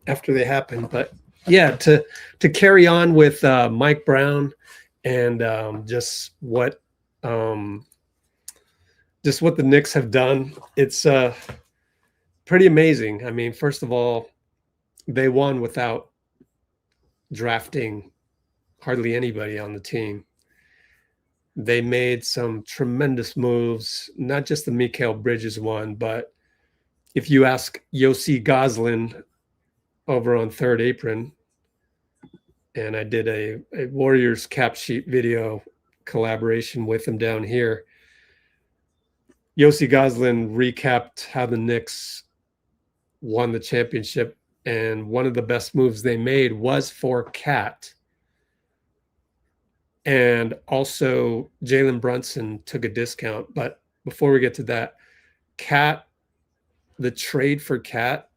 after they happen. But yeah, to carry on with Mike Brown and just what the Knicks have done, it's pretty amazing. I mean, first of all, they won without drafting hardly anybody on the team. They made some tremendous moves, not just the Mikal Bridges one, but if you ask Yossi Goslin over on Third Apron, and I did a Warriors cap sheet video collaboration with him down here, Yossi Goslin recapped how the Knicks won the championship, and one of the best moves they made was for Cat. And also Jalen Brunson took a discount. But before we get to that, Cat, the trade for Cat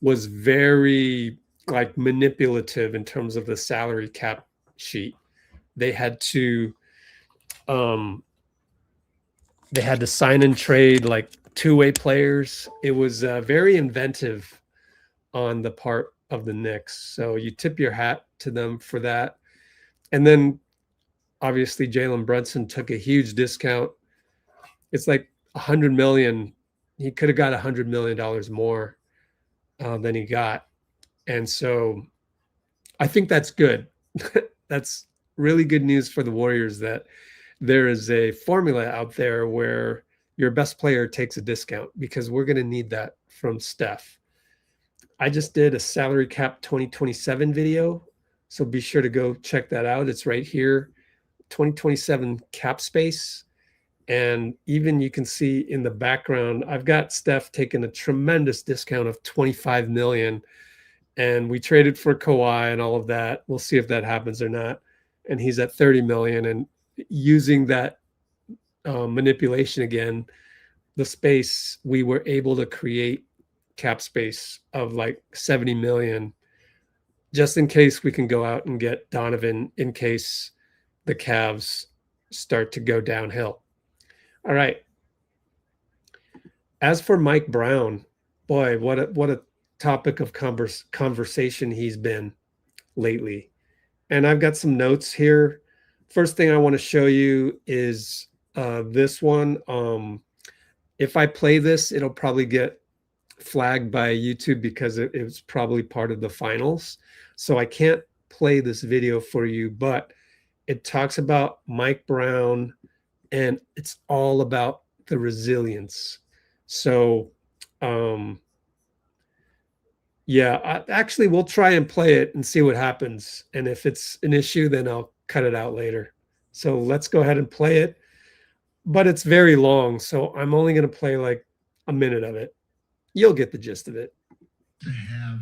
was very like manipulative in terms of the salary cap sheet. They had to sign and trade like two-way players. It was very inventive on the part of the Knicks. So you tip your hat to them for that. And then obviously Jalen Brunson took a huge discount. It's like $100 million. He could have got $100 million more than he got. And so I think that's good. That's really good news for the Warriors that there is a formula out there where your best player takes a discount, because we're going to need that from Steph. I just did a salary cap 2027 video, so be sure to go check that out. It's right here, 2027 cap space. And even you can see in the background, I've got Steph taking a tremendous discount of 25 million. And we traded for Kawhi and all of that. We'll see if that happens or not. And he's at 30 million. And using that manipulation again, the space, we were able to create cap space of like 70 million, just in case we can go out and get Donovan in case the Cavs start to go downhill. All right. As for Mike Brown, boy, what a topic of conversation he's been lately. And I've got some notes here. First thing I want to show you is this one. If I play this, it'll probably get flagged by YouTube because it was probably part of the finals. So I can't play this video for you, but it talks about Mike Brown and it's all about the resilience. So actually we'll try and play it and see what happens. And if it's an issue, then I'll cut it out later. So let's go ahead and play it. But it's very long, so I'm only going to play like a minute of it. You'll get the gist of it. To have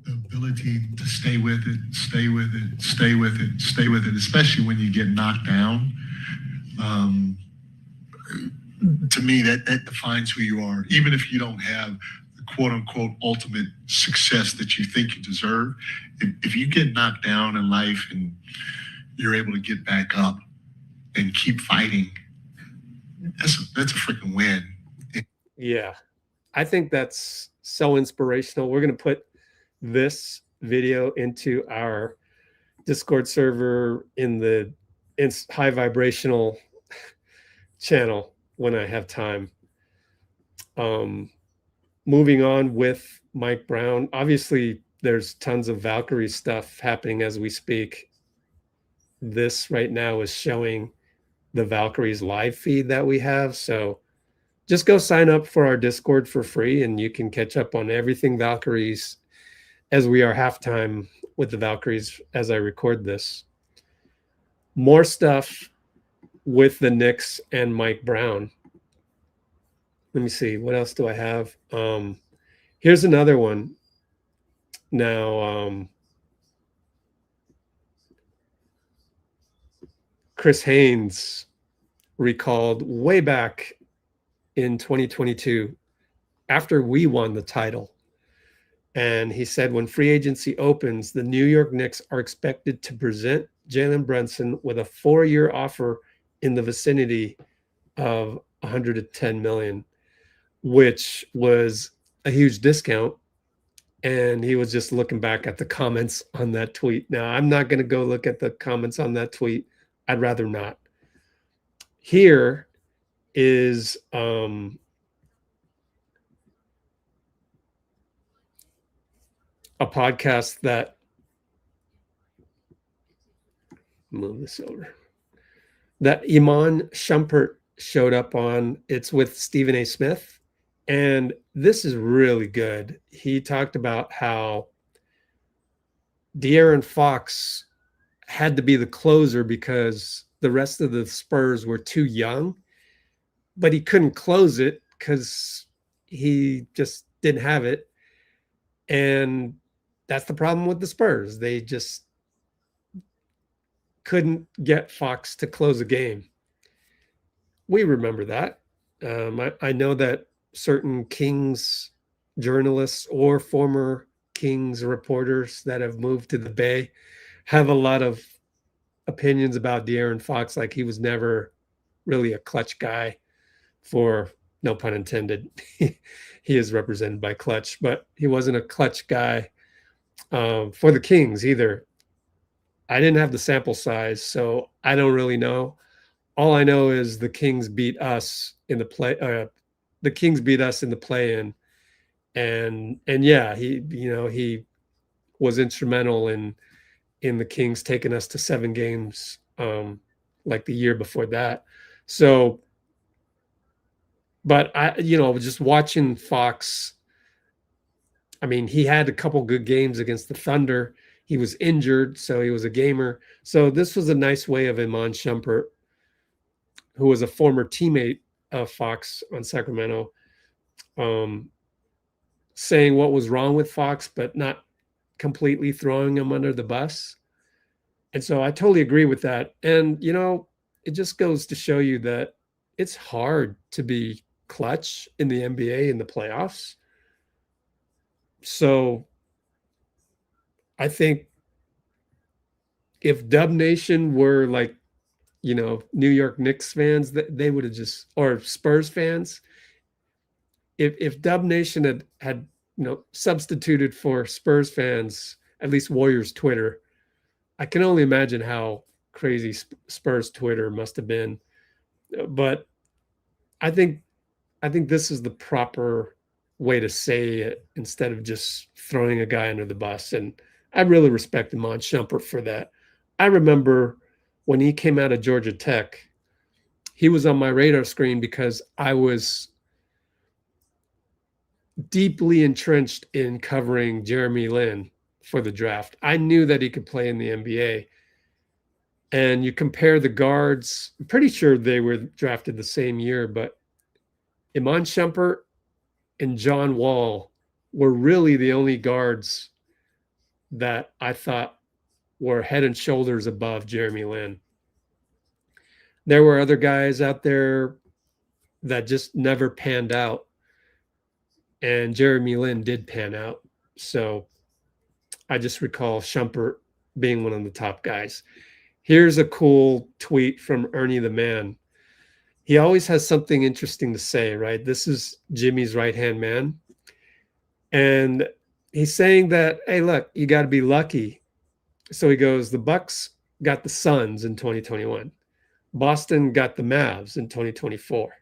the ability to stay with it, stay with it, stay with it, stay with it, especially when you get knocked down. To me, that defines who you are. Even if you don't have the quote unquote ultimate success that you think you deserve, if you get knocked down in life and you're able to get back up and keep fighting, that's a freaking win. Yeah, I think that's so inspirational. We're going to put this video into our Discord server in the high vibrational channel when I have time. Moving on with Mike Brown. Obviously, there's tons of Valkyrie stuff happening as we speak. This right now is showing the Valkyries live feed that we have. So just go sign up for our Discord for free and you can catch up on everything Valkyries as we are halftime with the Valkyries as I record this. more stuff with the Knicks and Mike Brown. Let me see. What else do I have? Here's another one. Now, Chris Haynes recalled way back in 2022 after we won the title. And he said, when free agency opens, the New York Knicks are expected to present Jalen Brunson with a 4-year offer in the vicinity of $110 million, which was a huge discount. And he was just looking back at the comments on that tweet. Now, I'm not going to go look at the comments on that tweet. I'd rather not. Here is a podcast that, move this over, that Iman Shumpert showed up on. It's with Stephen A. Smith, and this is really good. He talked about how De'Aaron Fox had to be the closer because the rest of the Spurs were too young, but he couldn't close it because he just didn't have it. And that's the problem with the Spurs. They just couldn't get Fox to close a game. We remember that. I know that certain Kings journalists or former Kings reporters that have moved to the Bay have a lot of opinions about De'Aaron Fox, like he was never really a clutch guy, for no pun intended. He is represented by clutch, but he wasn't a clutch guy for the Kings either. I didn't have the sample size, so I don't really know. All I know is the Kings beat us in the play. The Kings beat us in the play-in, and yeah, he was instrumental in the Kings taking us to 7 games, like the year before that. So, but just watching Fox, I mean, he had a couple good games against the Thunder. He was injured, so he was a gamer. So this was a nice way of Iman Shumpert, who was a former teammate of Fox on Sacramento, saying what was wrong with Fox, but not completely throwing him under the bus. And so I totally agree with that. And, it just goes to show you that it's hard to be clutch in the NBA in the playoffs. So I think if DubNation were like, New York Knicks fans, they would have just, or Spurs fans, if DubNation had substituted for Spurs fans, at least Warriors Twitter, I can only imagine how crazy Spurs Twitter must have been. But I think this is the proper way to say it instead of just throwing a guy under the bus. And I really respect Iman Shumpert for that. I remember when he came out of Georgia Tech, he was on my radar screen because I was deeply entrenched in covering Jeremy Lin for the draft. I knew that he could play in the NBA. And you compare the guards, I'm pretty sure they were drafted the same year, but Iman Shumpert and John Wall were really the only guards that I thought were head and shoulders above Jeremy Lin. There were other guys out there that just never panned out, and Jeremy Lin did pan out. So I just recall Shumpert being one of the top guys. Here's a cool tweet from Ernie the Man. He always has something interesting to say, right? This is Jimmy's right-hand man. And he's saying that, hey, look, you got to be lucky. So he goes, the Bucks got the Suns in 2021. Boston got the Mavs in 2024.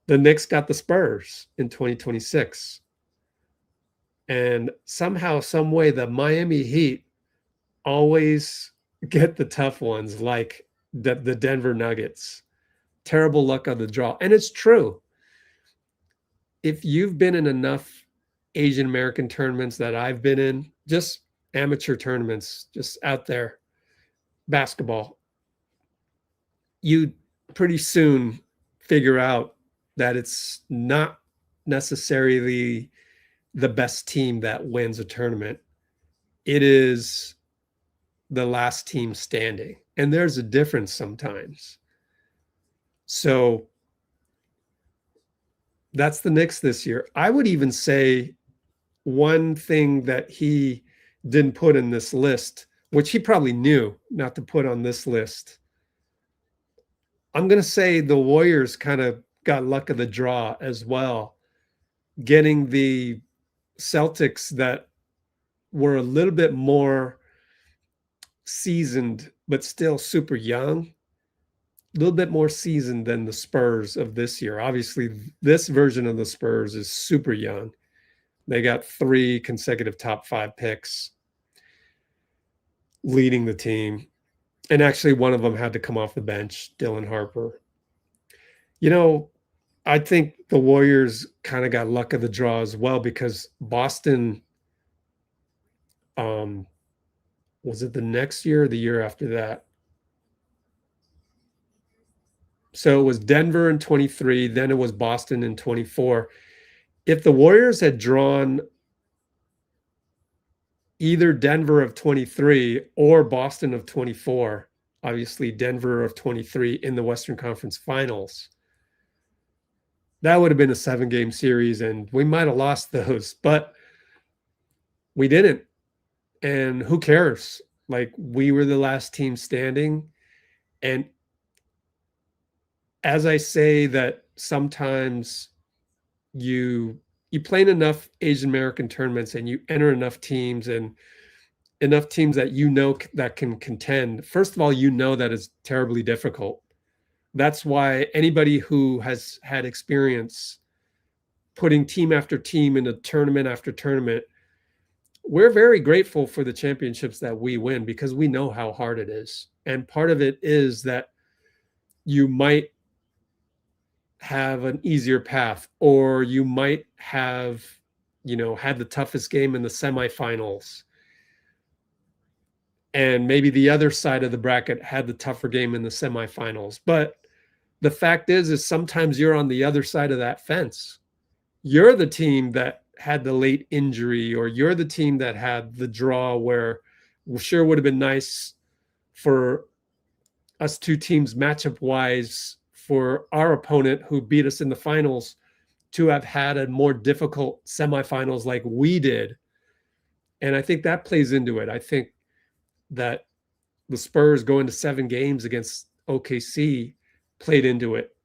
The Knicks got the Spurs in 2026. And somehow, some way, the Miami Heat always get the tough ones, like the Denver Nuggets. Terrible luck on the draw. And it's true. If you've been in enough Asian American tournaments that I've been in, just amateur tournaments, just out there, basketball, you pretty soon figure out that it's not necessarily the best team that wins a tournament. It is the last team standing. And there's a difference sometimes. So that's the Knicks this year. I would even say one thing that he didn't put in this list, which he probably knew not to put on this list. I'm going to say the Warriors kind of got luck of the draw as well, getting the Celtics that were a little bit more seasoned, but still super young, a little bit more seasoned than the Spurs of this year. Obviously, this version of the Spurs is super young. They got 3 consecutive top 5 picks leading the team. And actually, one of them had to come off the bench, Dylan Harper. You know, I think the Warriors kind of got luck of the draw as well, because Boston, was it the next year or the year after that? So it was Denver in 23, then it was Boston in 24. If the Warriors had drawn either Denver of 23 or Boston of 24, obviously Denver of 23 in the Western Conference Finals, that would have been a 7-game series, and we might have lost those, but we didn't. And who cares? Like, we were the last team standing. And as I say that sometimes you play in enough Asian American tournaments and you enter enough teams, and enough teams that you know that can contend. First of all, you know that it's terribly difficult. That's why anybody who has had experience putting team after team into tournament after tournament, we're very grateful for the championships that we win, because we know how hard it is. And part of it is that you might have an easier path, or you might have, had the toughest game in the semifinals, and maybe the other side of the bracket had the tougher game in the semifinals. But the fact is sometimes you're on the other side of that fence. You're the team that had the late injury, or you're the team that had the draw where sure would have been nice for us 2 teams matchup wise, for our opponent who beat us in the finals to have had a more difficult semifinals like we did. And I think that plays into it. I think that the Spurs going to 7 games against OKC played into it.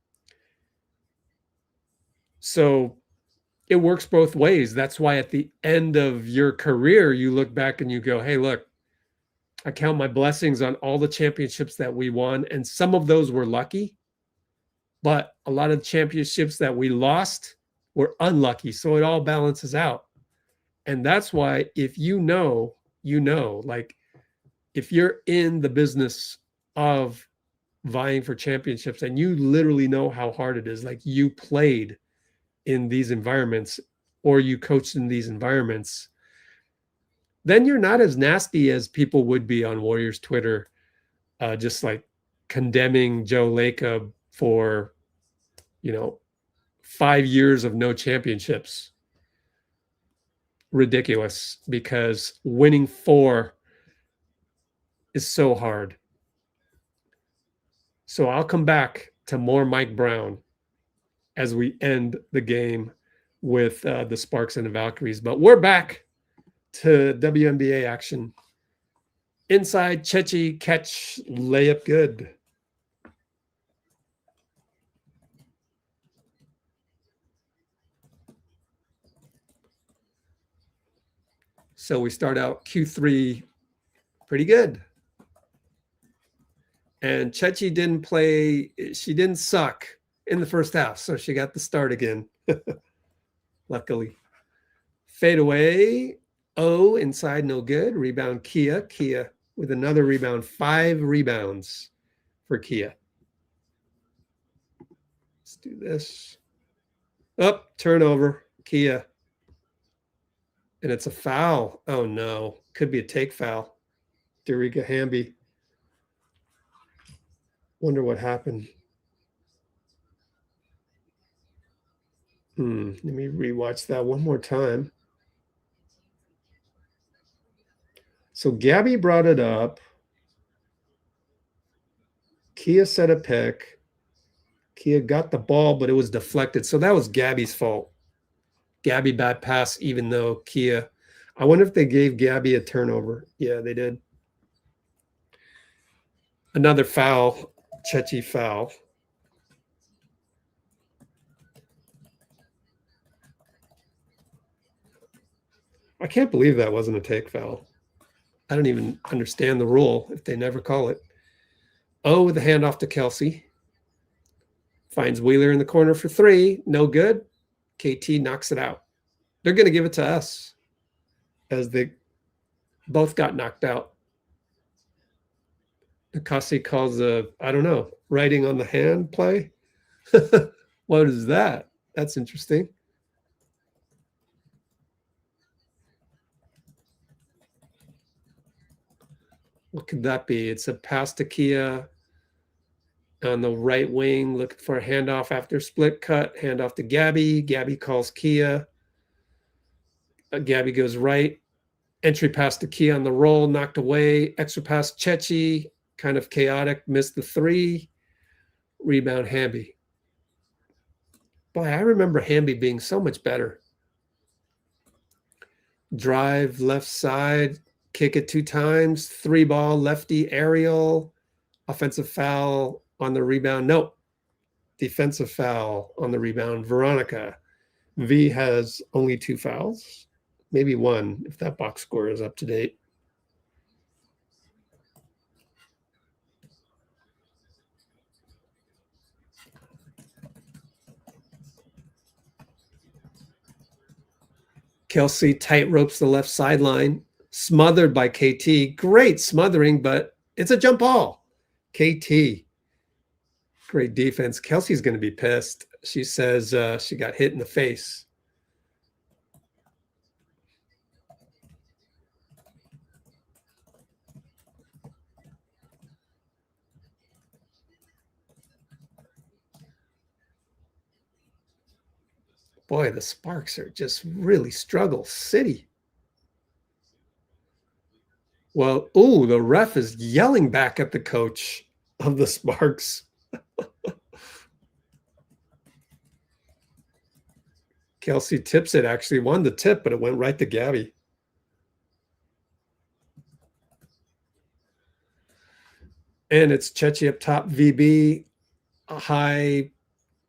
So it works both ways. That's why at the end of your career, you look back and you go, hey, look, I count my blessings on all the championships that we won. And some of those were lucky, but a lot of the championships that we lost were unlucky. So it all balances out. And that's why if you know, like, if you're in the business of vying for championships and you literally know how hard it is, like you played in these environments or you coached in these environments, then you're not as nasty as people would be on Warriors Twitter, just like condemning Joe Lacob for, 5 years of no championships. Ridiculous, because winning 4 is so hard. So I'll come back to more Mike Brown as we end the game with the Sparks and the Valkyries. But we're back to WNBA action. Inside, Chechi, catch, layup good. So we start out Q3 pretty good. And Chechi didn't play, she didn't suck in the first half, so she got the start again. Luckily. Fade away. Oh, inside, no good. Rebound, Kia. Kia with another rebound. 5 rebounds for Kia. Let's do this. Up, turnover, Kia. And it's a foul. Oh, no. Could be a take foul. Dariga Hamby. Wonder what happened. Let me rewatch that one more time. So Gabby brought it up. Kia set a pick. Kia got the ball, but it was deflected. So that was Gabby's fault. Gabby bad pass, even though Kia. I wonder if they gave Gabby a turnover. Yeah, they did. Another foul. Chechi foul. I can't believe that wasn't a take foul. I don't even understand the rule if they never call it. Oh, with the handoff to Kelsey. Finds Wheeler in the corner for three. No good. KT knocks it out. They're going to give it to us as they both got knocked out. Nakase calls I don't know, writing on the hand play. What is that? That's interesting. What could that be? It's a pass to Kia on the right wing, looking for a handoff after split cut, handoff to Gabby. Gabby calls Kia. Gabby goes right. Entry pass to Kia on the roll, knocked away. Extra pass, Chechi, kind of chaotic, missed the three. Rebound, Hamby. Boy, I remember Hamby being so much better. Drive, left side, kick it 2 times, 3 ball, lefty, aerial, offensive foul on the rebound. No, defensive foul on the rebound. Veronica. V has only 2 fouls, maybe 1 if that box score is up to date. Kelsey tight ropes the left sideline, smothered by KT. Great smothering, but it's a jump ball. KT. Great defense. Kelsey's going to be pissed. She says she got hit in the face. Boy, the Sparks are just really struggle city. Well, ooh, the ref is yelling back at the coach of the Sparks. Kelsey tips it, actually won the tip, but it went right to Gabby. And it's Chechi up top, VB, a high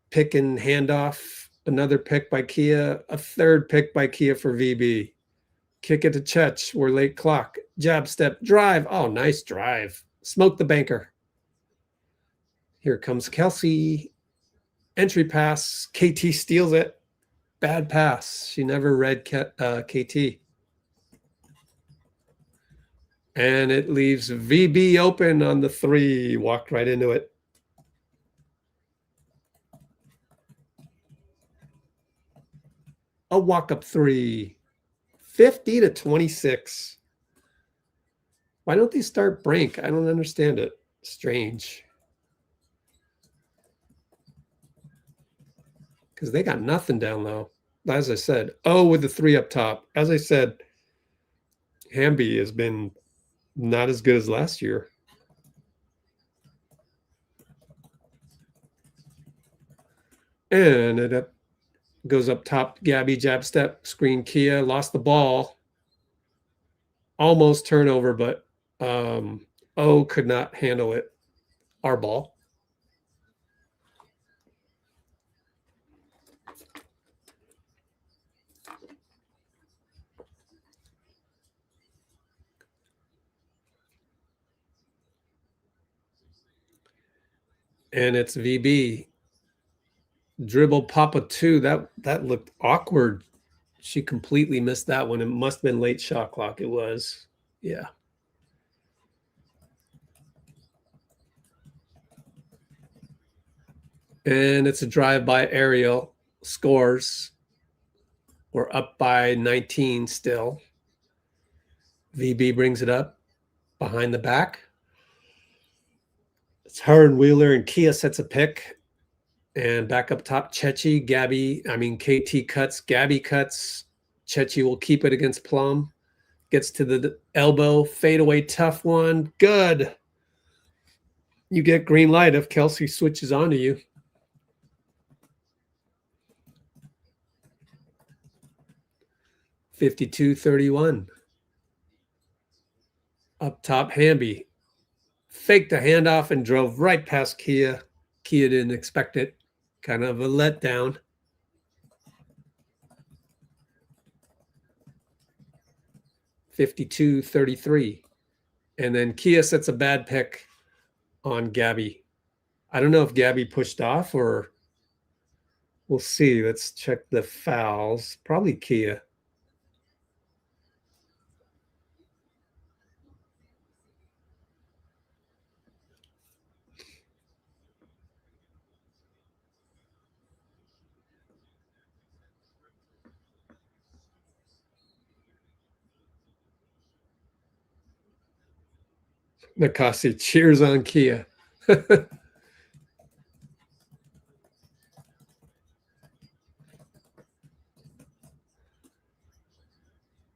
pick and handoff, another pick by Kia, a third pick by Kia for VB. Kick it to Chech, we're late clock. Jab step, drive. Oh, nice drive. Smoke the banker. Here comes Kelsey. Entry pass. KT steals it. Bad pass. She never read KT. And it leaves VB open on the 3. Walked right into it. A walk-up 3. 50-26. Why don't they start Brink? I don't understand it. Strange. Because they got nothing down low. As I said, with the 3 up top. As I said, Hamby has been not as good as last year. And it goes up top. Gabby, jab step, screen Kia, lost the ball. Almost turnover, but could not handle it. Our ball. And it's VB. Dribble Papa 2. That looked awkward. She completely missed that one. It must have been late shot clock. It was. Yeah. And it's a drive by aerial. Scores. We're up by 19 still. VB brings it up behind the back. It's her and Wheeler, and Kia sets a pick. And back up top, KT cuts, Gabby cuts. Chechi will keep it against Plum. Gets to the elbow, fadeaway, tough one. Good. You get green light if Kelsey switches onto you. $52-31. Up top, Hamby faked a handoff and drove right past Kia. Kia didn't expect it. Kind of a letdown. $52-33. And then Kia sets a bad pick on Gabby. I don't know if Gabby pushed off or we'll see. Let's check the fouls. Probably Kia. Nakase cheers on Kia.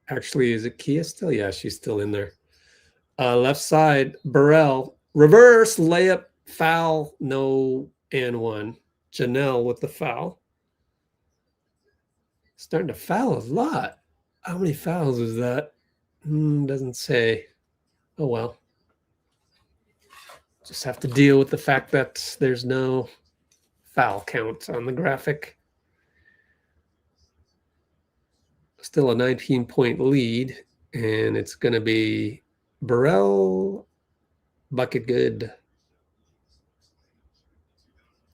Actually, is it Kia still? Yeah, she's still in there. Left side, Burrell. Reverse layup, foul, no and one. Janelle with the foul. Starting to foul a lot. How many fouls is that? Doesn't say. Oh, well. Just have to deal with the fact that there's no foul count on the graphic. Still a 19-point lead, and it's going to be Burrell, bucket good.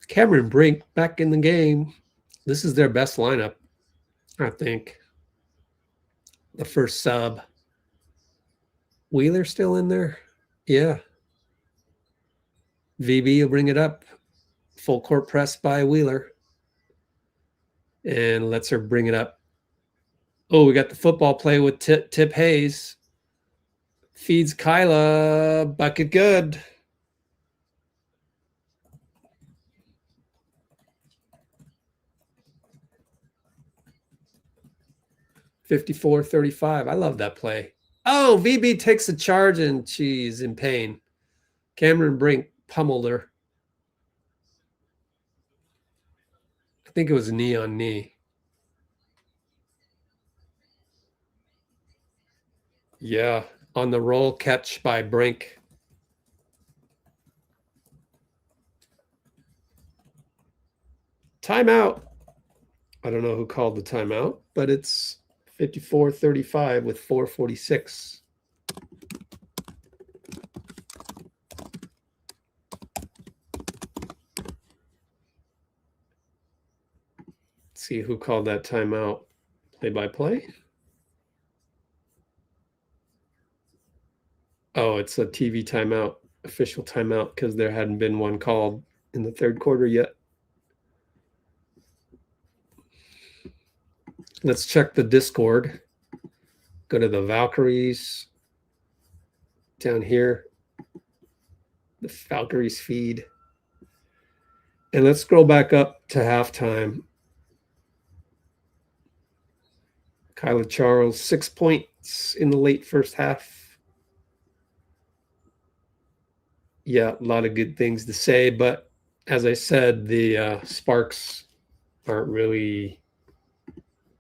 Cameron Brink back in the game. This is their best lineup, I think. The first sub. Wheeler still in there? Yeah. VB will bring it up. Full court press by Wheeler. And lets her bring it up. Oh, we got the football play with Tip Hayes. Feeds Kyla. Bucket good. $54-35. I love that play. Oh, VB takes a charge and she's in pain. Cameron Brink pummeled her. I think it was knee on knee. Yeah, on the roll catch by Brink. Timeout. I don't know who called the timeout, but it's 54-35 with 4:46. See who called that timeout. Play-by-play. Oh, it's a TV timeout, official timeout, because there hadn't been one called in the third quarter yet. Let's check the Discord. Go to the Valkyries down here, the Valkyries feed. And let's scroll back up to halftime. Kyla Charles, 6 points in the late first half. Yeah, a lot of good things to say, but as I said, the Sparks aren't really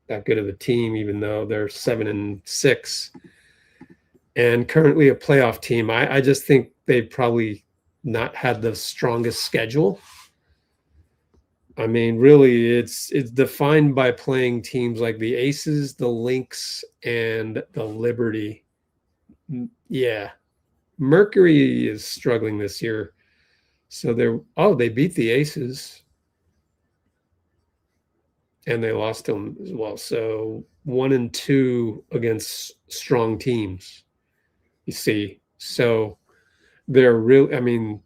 that good of a team, even though they're 7-6 and currently a playoff team. I just think they've probably not had the strongest schedule. I mean, really, it's defined by playing teams like the Aces, the Lynx, and the Liberty. Yeah. Mercury is struggling this year. So they beat the Aces. And they lost them as well. So 1-2 against strong teams, you see. So they're really, I mean,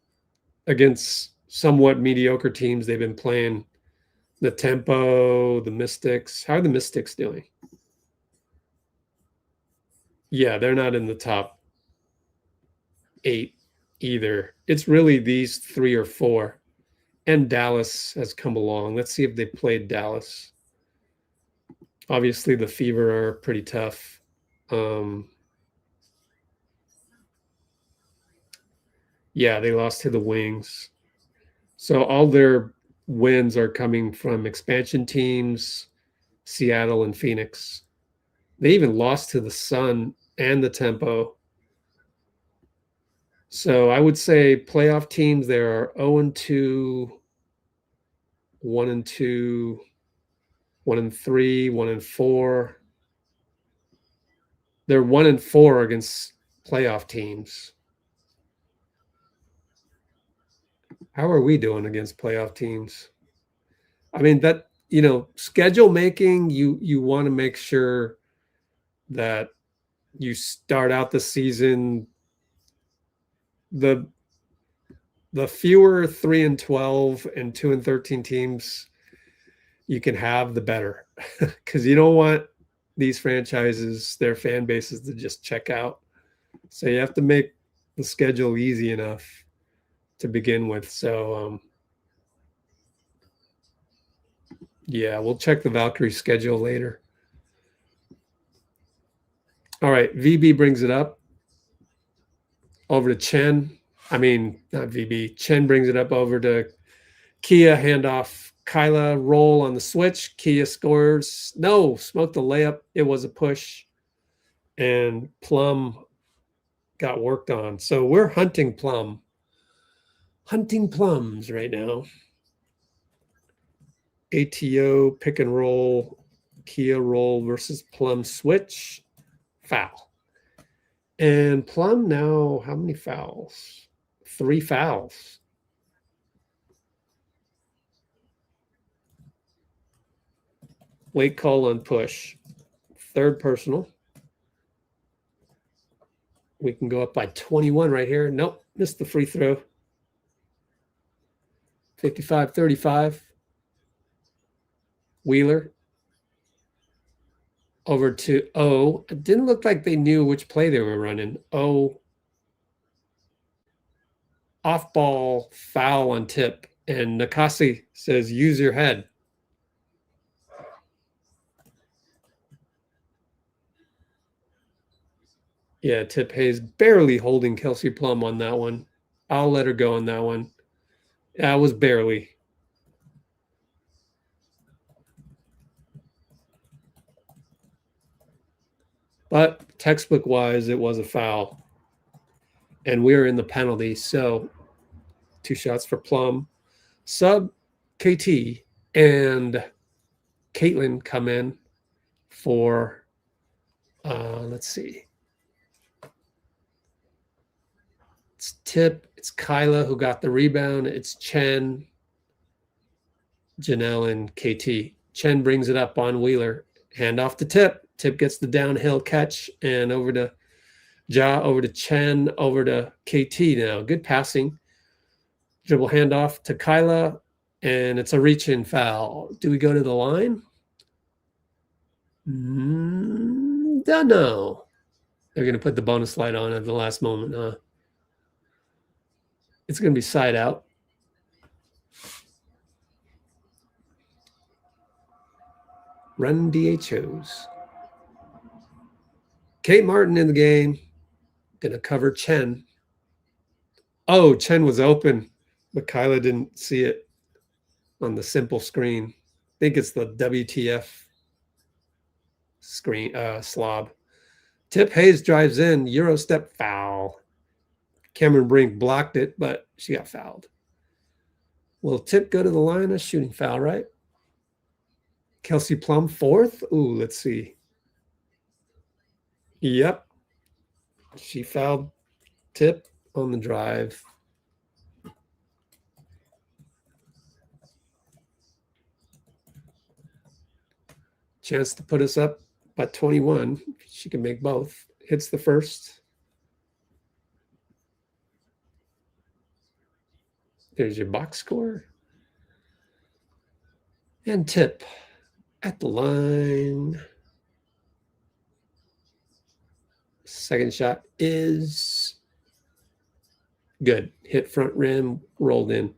against somewhat mediocre teams, they've been playing the Tempo, the Mystics. How are the Mystics doing? Yeah, they're not in the top 8. either. It's really these 3 or 4. And Dallas has come along. Let's see if they played Dallas. Obviously, the Fever are pretty tough. Yeah, they lost to the Wings. So all their wins are coming from expansion teams, Seattle and Phoenix. They even lost to the Sun and the Tempo. So I would say playoff teams, there are 0-2, 1-2, 1-3, 1-4. They're 1-4 against playoff teams. How are we doing against playoff teams? I mean, that, schedule making, you want to make sure that you start out the season, the fewer 3-12 and 2-13 teams you can have, the better, because you don't want these franchises, their fan bases, to just check out. So you have to make the schedule easy enough to begin with. So yeah, we'll check the Valkyrie schedule later. All right, VB brings it up over to Chen. I mean, not VB. Chen brings it up over to Kia, handoff. Kyla, roll on the switch. Kia scores. No, smoked the layup. It was a push. And Plum got worked on. So we're hunting Plum. Hunting plums right now. ATO, pick and roll. Kia roll versus Plum switch. Foul. And Plum now, how many fouls? 3 fouls. Late call on push. 3rd personal. We can go up by 21 right here. Nope, missed the free throw. 55-35. Wheeler. Over to O. It didn't look like they knew which play they were running. O. Off ball foul on tip. And Nakase says, use your head. Yeah, Tip Hayes barely holding Kelsey Plum on that one. I'll let her go on that one. That was barely. But textbook-wise, it was a foul. And we're in the penalty. So 2 shots for Plum. Sub, KT, and Caitlin come in for, let's see. It's Tip. It's Kyla who got the rebound. It's Chen, Janelle, and KT. Chen brings it up on Wheeler. Hand off to Tip. Tip gets the downhill catch, and over to Ja, over to Chen, over to KT now. Good passing. Dribble handoff to Kyla, and it's a reach-in foul. Do we go to the line? Don't know. They're going to put the bonus light on at the last moment, huh? It's going to be side out. Run DHOs. Kate Martin in the game. Going to cover Chen. Oh, Chen was open, but Kyla didn't see it on the simple screen. I think it's the WTF screen slob. Tip Hayes drives in. Euro step foul. Cameron Brink blocked it, but she got fouled. Will Tip go to the line? A shooting foul, right? Kelsey Plum 4th. Ooh, let's see. Yep. She fouled Tip on the drive. Chance to put us up by 21. She can make both. Hits the first. There's your box score. And Tip at the line. Second shot is Good. Hit front rim, rolled in.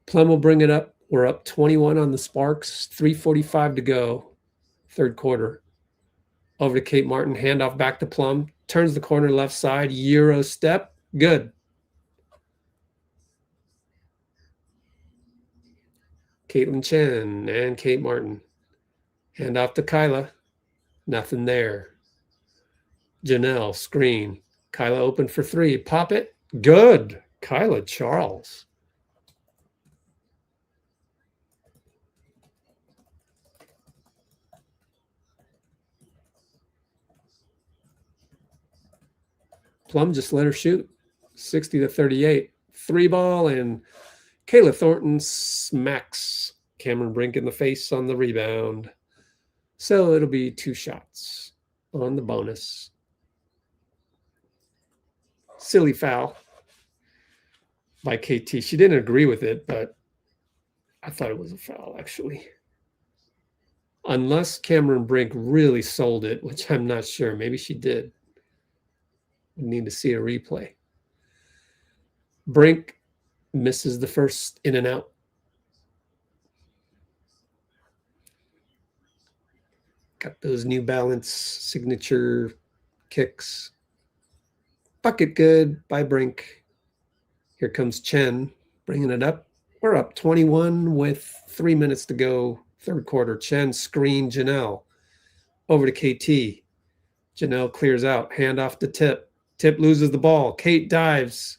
Plum will bring it up. We're up 21 on the Sparks. 3:45 to go. Third quarter. Over to Kate Martin. Handoff back to Plum. Turns the corner left side. Euro step. Good. Caitlin Chen and Kate Martin. Handoff to Kyla. Nothing there. Janelle, screen. Kyla open for three. Pop it. Good. Kyla Charles. Plum just let her shoot. 60-38. Three ball, and Kayla Thornton smacks Cameron Brink in the face on the rebound. So it'll be 2 shots on the bonus. Silly foul by KT. She didn't agree with it, but I thought it was a foul, actually. Unless Cameron Brink really sold it, which I'm not sure. Maybe she did. We need to see a replay. Brink misses the first in and out. Got those New Balance signature kicks. Bucket good by Brink. Here comes Chen bringing it up. We're up 21 with 3 minutes to go. Third quarter. Chen screen Janelle. Over to KT. Janelle clears out. Hand off to Tip. Tip loses the ball. Kate dives.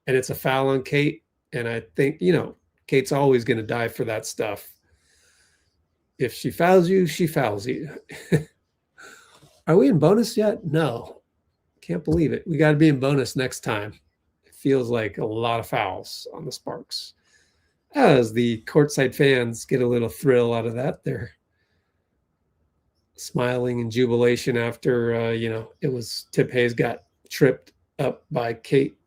And it's a foul on Kate. And I think, Kate's always going to dive for that stuff. If she fouls you, she fouls you. Are we in bonus yet? No. Can't believe it. We got to be in bonus next time. It feels like a lot of fouls on the Sparks. As the courtside fans get a little thrill out of that, they're smiling in jubilation after, it was Tip Hayes got tripped up by Kate.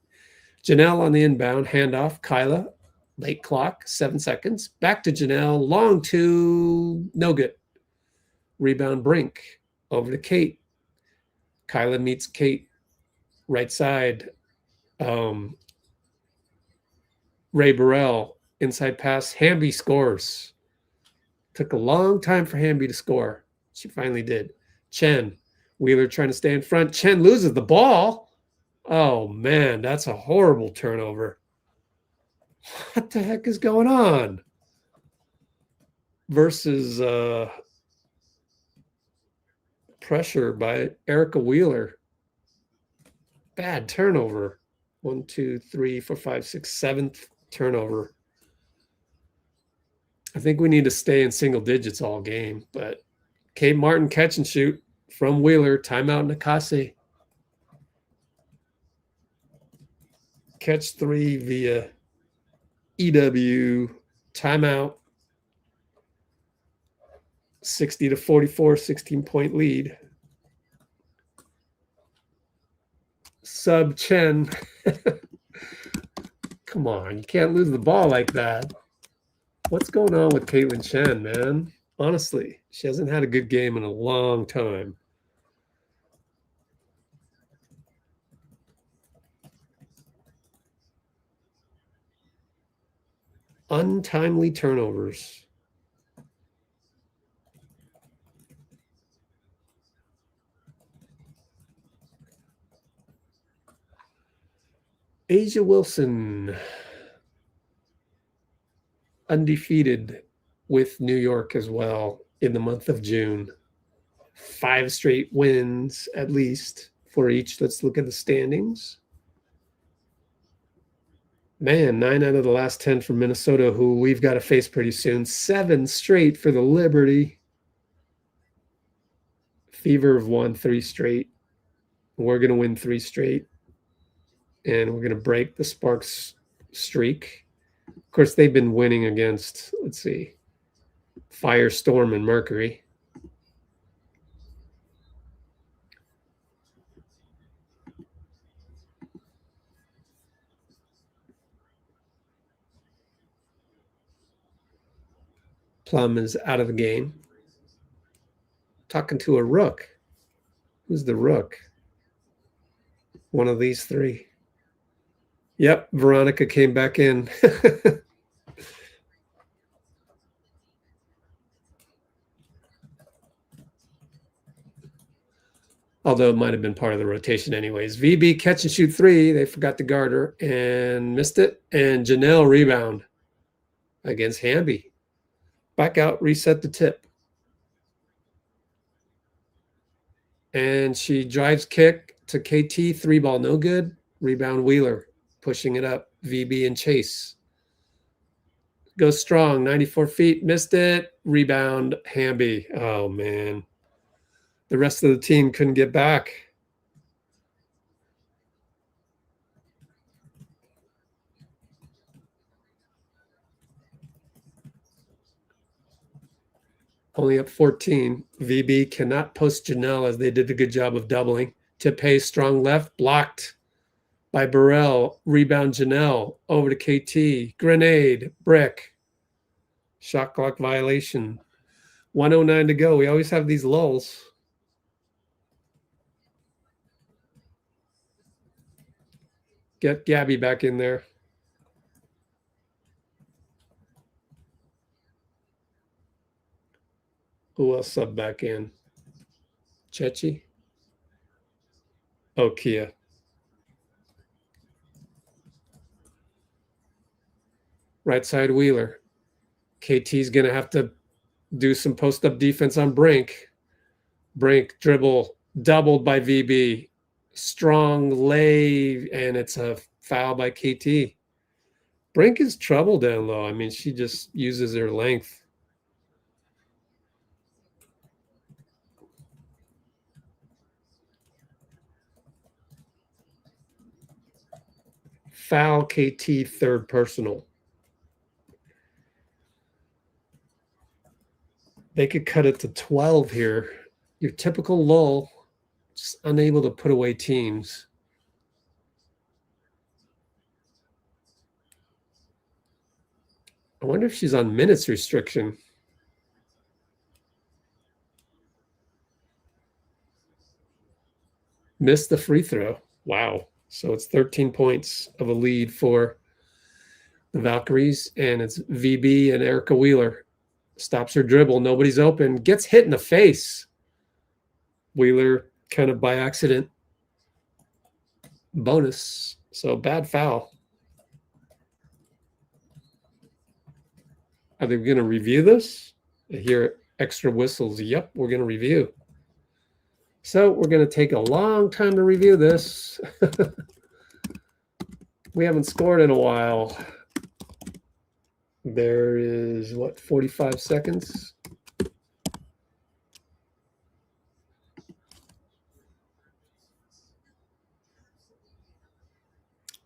Janelle on the inbound, handoff, Kyla, late clock, 7 seconds. Back to Janelle, long two, no good. Rebound Brink, over to Kate. Kyla meets Kate, right side. Ray Burrell, inside pass. Hamby scores. Took a long time for Hamby to score. She finally did. Chen, Wheeler trying to stay in front. Chen loses the ball. Oh, man, that's a horrible turnover. What the heck is going on? Versus pressure by Erica Wheeler. Bad turnover. 1, 2, 3, 4, 5, 6, 7th turnover. I think we need to stay in single digits all game, but Kate Martin catch and shoot from Wheeler. Timeout Nakase. Catch 3 via EW. Timeout. 60-44, 16-point lead. Sub Chen. Come on, you can't lose the ball like that. What's going on with Caitlin Chen, man? Honestly, she hasn't had a good game in a long time. Untimely turnovers. Asia Wilson, undefeated with New York as well in the month of June. 5 straight wins, at least, for each. Let's look at the standings. Man, 9 out of the last 10 from Minnesota, who we've got to face pretty soon. 7 straight for the Liberty. Fever have won 3 straight. We're going to win 3 straight. And we're going to break the Sparks streak. Of course, they've been winning against, let's see, Firestorm and Mercury. Plum is out of the game. Talking to a rook. Who's the rook? One of these 3. Yep, Veronica came back in. Although it might have been part of the rotation anyways. VB catch and shoot 3. They forgot to guard her and missed it. And Janelle rebound against Hamby. Back out, reset the tip. And she drives kick to KT. 3 ball, no good. Rebound Wheeler, pushing it up. VB and Chase. Goes strong, 94 feet, missed it. Rebound Hamby. Oh, man. The rest of the team couldn't get back. Only up 14. VB cannot post Janelle as they did a good job of doubling. Tipe strong left, blocked by Burrell. Rebound Janelle over to KT. Grenade, brick. Shot clock violation. 1:09 to go. We always have these lulls. Get Gabby back in there. Who else sub back in? Chechi? Oh, Kia. Right side Wheeler. KT's going to have to do some post-up defense on Brink. Brink dribble doubled by VB. Strong lay, and it's a foul by KT. Brink is trouble down low. I mean, she just uses her length. Foul KT, third personal. They could cut it to 12 here. Your typical lull, just unable to put away teams. I wonder if she's on minutes restriction. Missed the free throw. Wow. So it's 13 points of a lead for the Valkyries, and it's VB and Erica Wheeler. Stops her dribble. Nobody's open. Gets hit in the face. Wheeler kind of by accident. Bonus. So bad foul. Are they going to review this? I hear extra whistles. Yep, we're going to review. So we're going to take a long time to review this. We haven't scored in a while. There is, what, 45 seconds?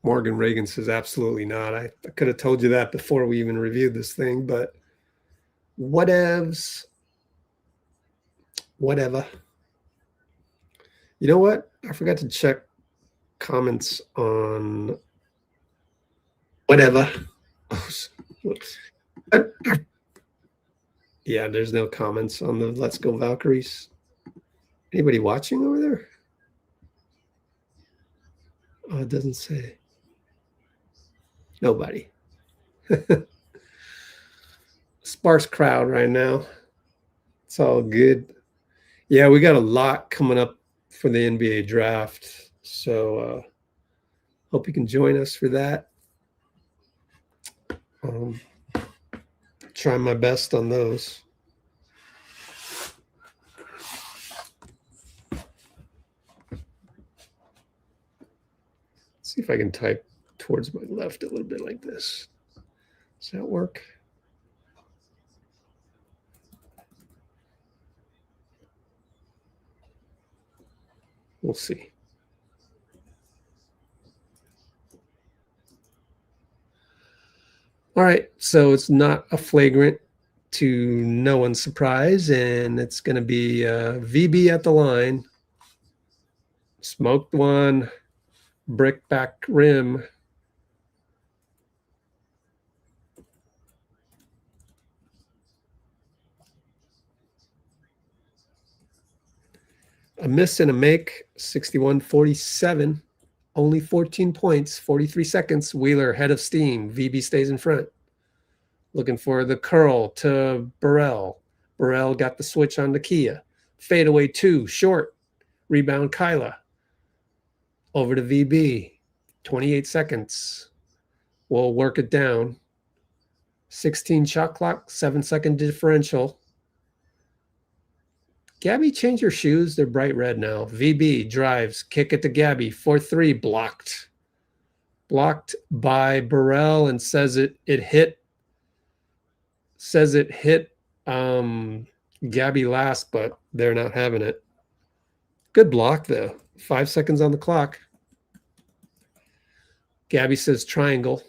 Morgan Reagan says, absolutely not. I could have told you that before we even reviewed this thing, but whatevs. Whatever. You know what? I forgot to check comments on whatever. Oh, whoops. Yeah, there's no comments on the Let's Go Valkyries. Anybody watching over there? Oh, it doesn't say. Nobody. Sparse crowd right now. It's all good. Yeah, we got a lot coming up for the NBA draft. So hope you can join us for that. Try my best on those. See if I can type towards my left a little bit like this. Does that work? We'll see. All right, so it's not a flagrant to no one's surprise, and it's going to be VB at the line. Smoked one, brick back rim. A miss and a make, 61-47. Only 14 points, 43 seconds. Wheeler head of steam. VB stays in front. Looking for the curl to Burrell. Burrell got the switch on Nakia. Fadeaway 2, short. Rebound Kyla. Over to VB. 28 seconds. We'll work it down. 16 shot clock, 7-second differential. Gabby, change your shoes. They're bright red now. VB drives, kick it to Gabby. 4-3, blocked. Blocked by Burrell and says it hit. Says it hit Gabby last, but they're not having it. Good block though. 5 seconds on the clock. Gabby says triangle.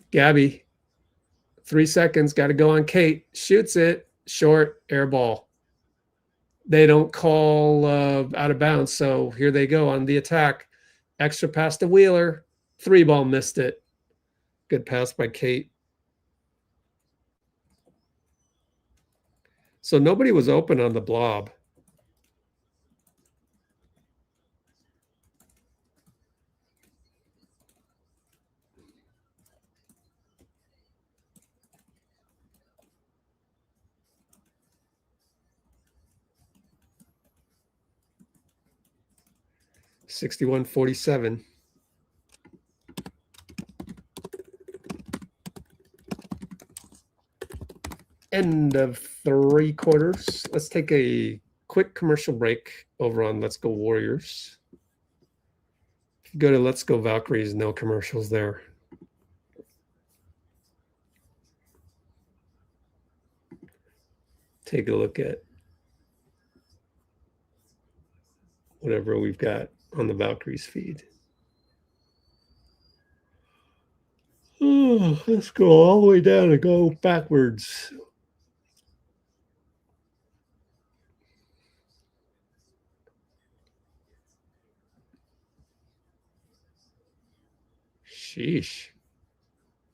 Gabby, 3 seconds, got to go on Kate. Shoots it, short, air ball. They don't call out of bounds, so here they go on the attack. Extra pass to Wheeler. 3-ball, missed it. Good pass by Kate. So nobody was open on the blob. $61.47. End of 3 quarters. Let's take a quick commercial break over on Let's Go Warriors. If you go to Let's Go Valkyries, no commercials there. Take a look at whatever we've got on the Valkyries feed. Oh, let's go all the way down and go backwards. Sheesh.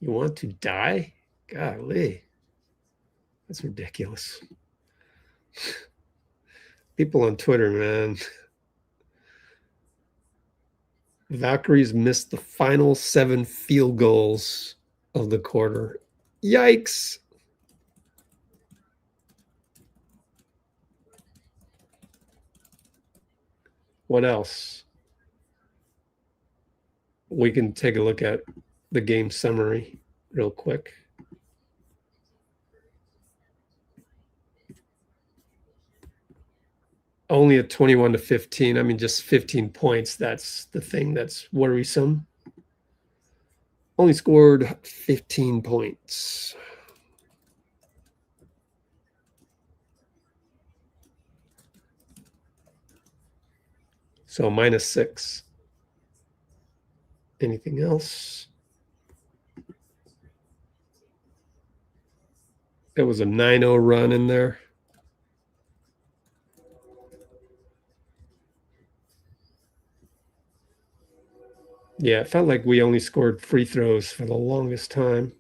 You want to die? Golly. That's ridiculous. People on Twitter, man. Valkyries missed the final 7 field goals of the quarter. Yikes. What else? We can take a look at the game summary real quick. Only a 21-15. I mean, just 15 points. That's the thing that's worrisome. Only scored 15 points. So -6. Anything else? There was a 9-0 run in there. Yeah, it felt like we only scored free throws for the longest time.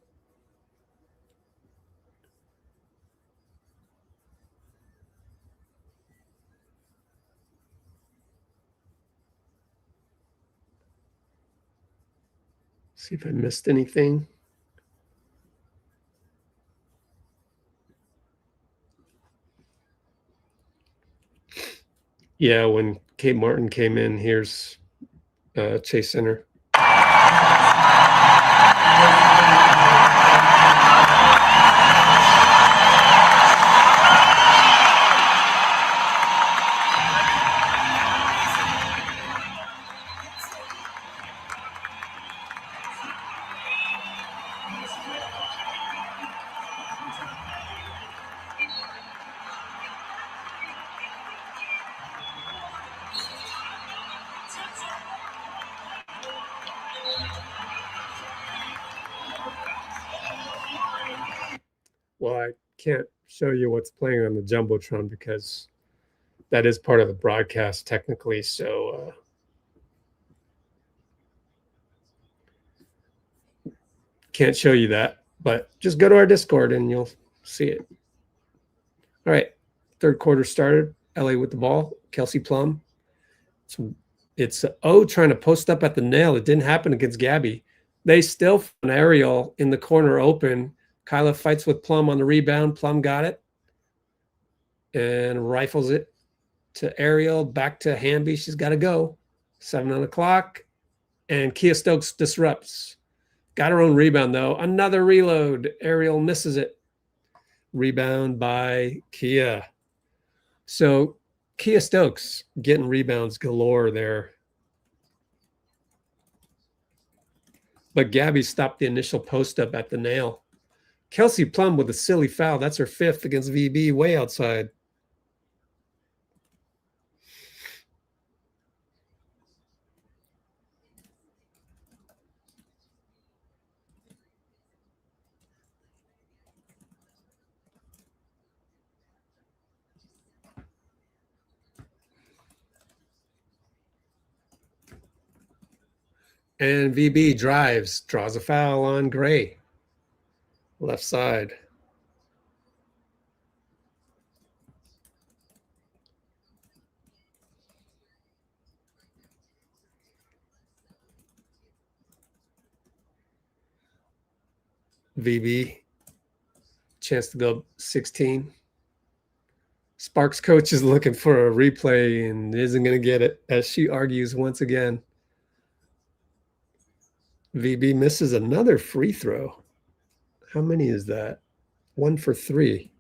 See if I missed anything. Yeah, when Kate Martin came in, here's Chase Center. Well, I can't show you what's playing on the Jumbotron because that is part of the broadcast technically. So can't show you that, but just go to our Discord and you'll see it. All right, Third quarter started. LA with the ball. Kelsey Plum. It's O trying to post up at the nail. It didn't happen against Gabby. They still found Ariel in the corner open. Kyla fights with Plum on the rebound. Plum got it and rifles it to Ariel. Back to Hamby. She's got to go. 7 on the clock. And Kia Stokes disrupts. Got her own rebound, though. Another reload. Ariel misses it. Rebound by Kia. So Kia Stokes getting rebounds galore there. But Gabby stopped the initial post up at the nail. Kelsey Plum with a silly foul. That's her 5th against VB, way outside. And VB drives, draws a foul on Gray. Left side. VB, chance to go 16. Sparks coach is looking for a replay and isn't going to get it, as she argues once again. VB misses another free throw. How many is that? 1 for 3.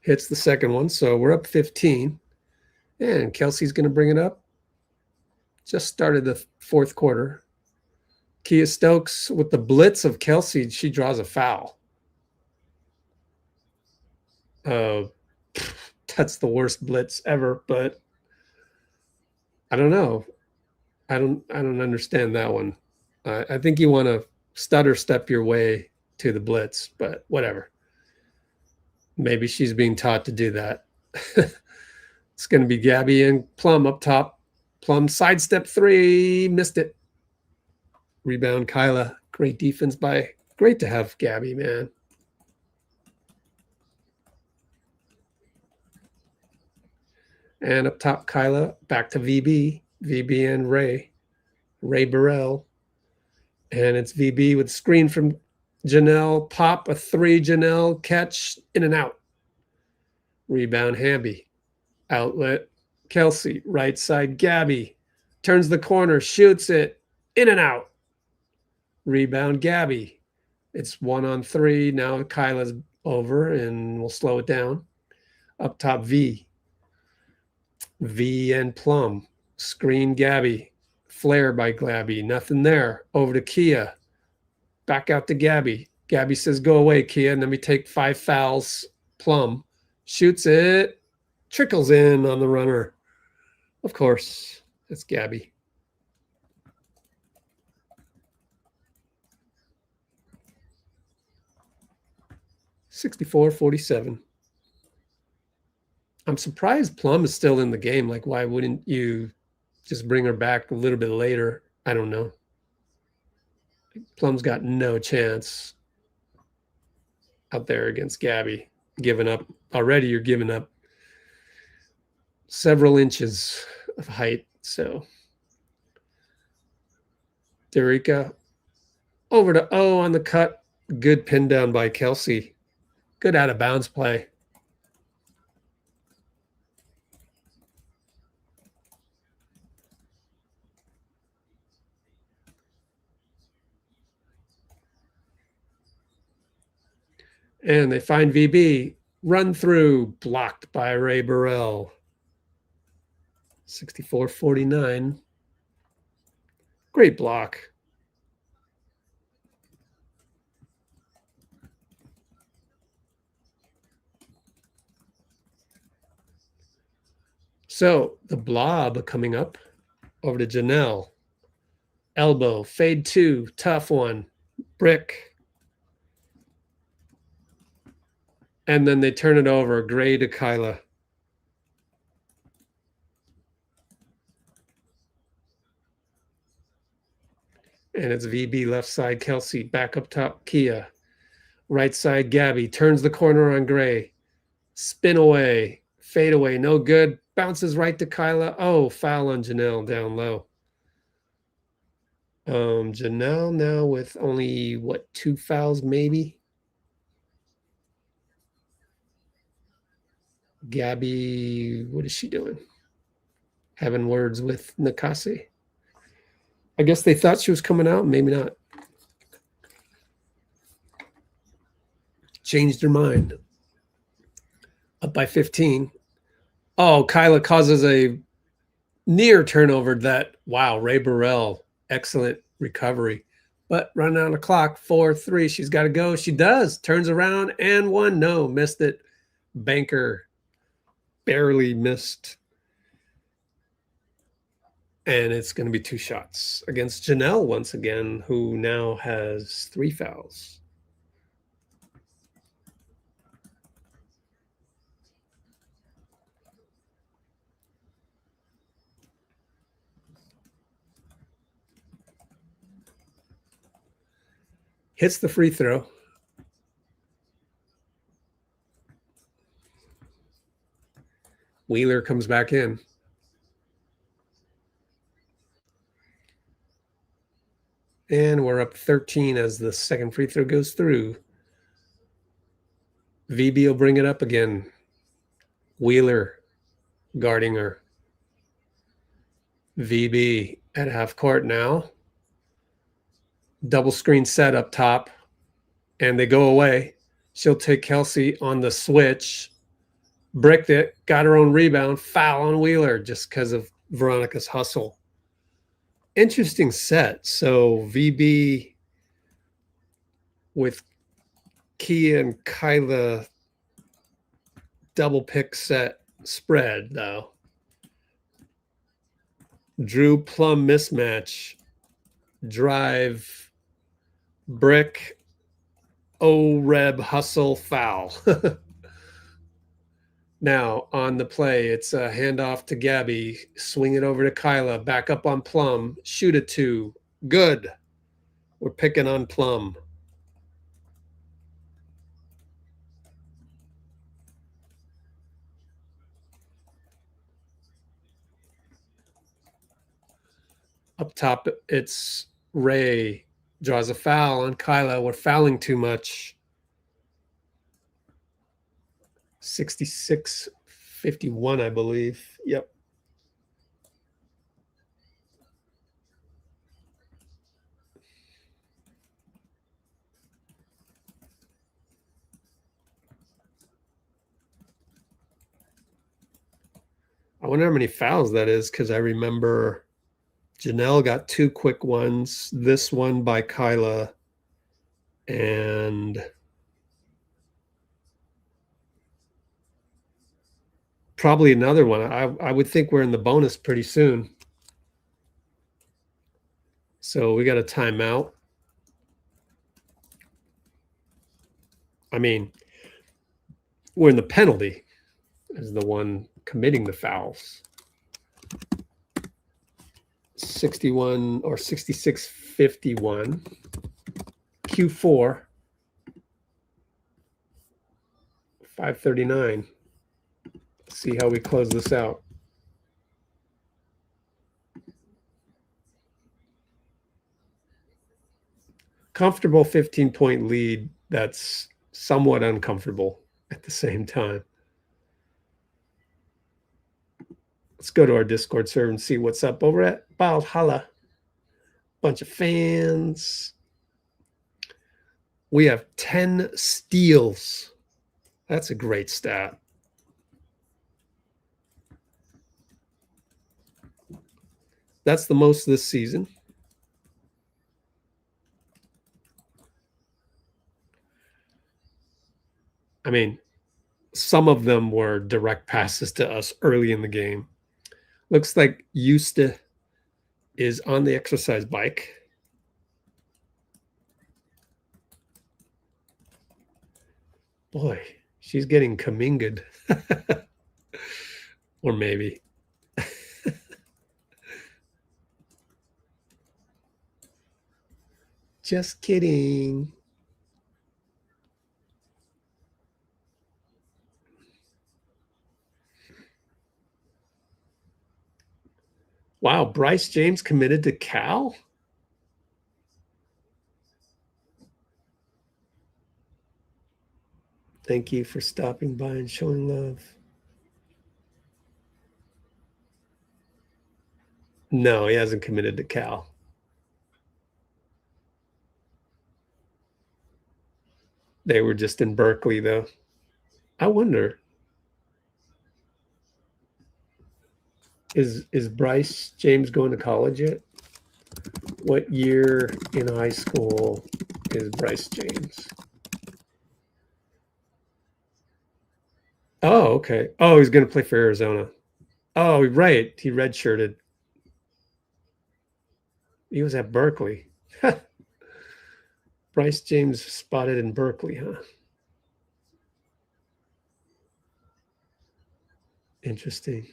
Hits the second one, so we're up 15. And Kelsey's going to bring it up. Just started the fourth quarter. Kia Stokes with the blitz of Kelsey, she draws a foul. That's the worst blitz ever, but I don't know. I don't understand that one. I think you want to stutter step your way to the blitz, but whatever. Maybe she's being taught to do that. It's going to be Gabby and Plum up top. Plum sidestep 3, missed it. Rebound Kyla. Great defense by. Great to have Gabby, man. And up top, Kyla. Back to VB. VB and Ray. Ray Burrell. And it's VB with screen from Janelle. Pop a 3. Janelle catch in and out. Rebound Hamby. Outlet Kelsey. Right side Gabby. Turns the corner. Shoots it. In and out. Rebound Gabby. It's 1 on 3. Now Kyla's over and we'll slow it down. Up top V. V and Plum. Screen Gabby. Flare by Gabby. Nothing there. Over to Kia. Back out to Gabby. Gabby says, go away, Kia. And let me take 5 fouls. Plum shoots it. Trickles in on the runner. Of course, it's Gabby. (64-47). I'm surprised Plum is still in the game. Like, why wouldn't you just bring her back a little bit later? I don't know. Plum's got no chance out there against Gabby. Giving up. Already you're giving up several inches of height. So Derica over to O on the cut. Good pin down by Kelsey. Good out of bounds play. And they find VB. Run through. Blocked by Ray Burrell. 64-49. Great block. So the blob coming up over to Janelle. Elbow. Fade 2. Tough one. Brick. And then they turn it over. Gray to Kyla. And it's VB left side, Kelsey. Back up top, Kia. Right side, Gabby. Turns the corner on Gray. Spin away. Fade away. No good. Bounces right to Kyla. Oh, foul on Janelle down low. Janelle now with only, what, 2 fouls maybe? Gabby, what is she doing? Having words with Nakase. I guess they thought she was coming out, maybe not. Changed her mind. Up by 15. Oh, Kyla causes a near turnover that, wow, Ray Burrell, excellent recovery. But running out of clock, 4-3. She's got to go. She does. Turns around and one. No, missed it. Banker barely missed. And it's going to be 2 shots against Janelle once again, who now has 3 fouls. Hits the free throw. Wheeler comes back in. And we're up 13 as the second free throw goes through. VB will bring it up again. Wheeler guarding her. VB at half court now. Double screen set up top. And they go away. She'll take Kelsey on the switch. Bricked it. Got her own rebound. Foul on Wheeler just because of Veronica's hustle. Interesting set. So VB with Kia and Kyla double pick set spread though. Drew Plum mismatch. Drive. Brick. O-Reb hustle foul. Now, on the play, it's a handoff to Gabby. Swing it over to Kyla. Back up on Plum. Shoot a 2. Good. We're picking on Plum. Up top, it's Ray. Draws a foul on Kyla. We're fouling too much. 66-51, I believe. Yep. I wonder how many fouls that is, because I remember Janelle got 2 quick ones. This one by Kyla. And probably another one. I would think we're in the bonus pretty soon. So we got a timeout. I mean, we're in the penalty as the one committing the fouls. 61 or 66-51. Q4. 5:39. See how we close this out. Comfortable 15-point lead that's somewhat uncomfortable at the same time. Let's go to our Discord server and see what's up over at Ballhalla. Bunch of fans. We have 10 steals. That's a great stat. That's the most this season. I mean, some of them were direct passes to us early in the game. Looks like Juste is on the exercise bike. Boy, she's getting Kaminga'd. Or maybe. Just kidding. Wow, Bryce James committed to Cal? Thank you for stopping by and showing love. No, he hasn't committed to Cal. They were just in Berkeley, though. I wonder, is Bryce James going to college yet? What year in high school is Bryce James? Oh, okay. Oh, he's going to play for Arizona. Oh, right. He redshirted. He was at Berkeley. Bryce James spotted in Berkeley, huh? Interesting.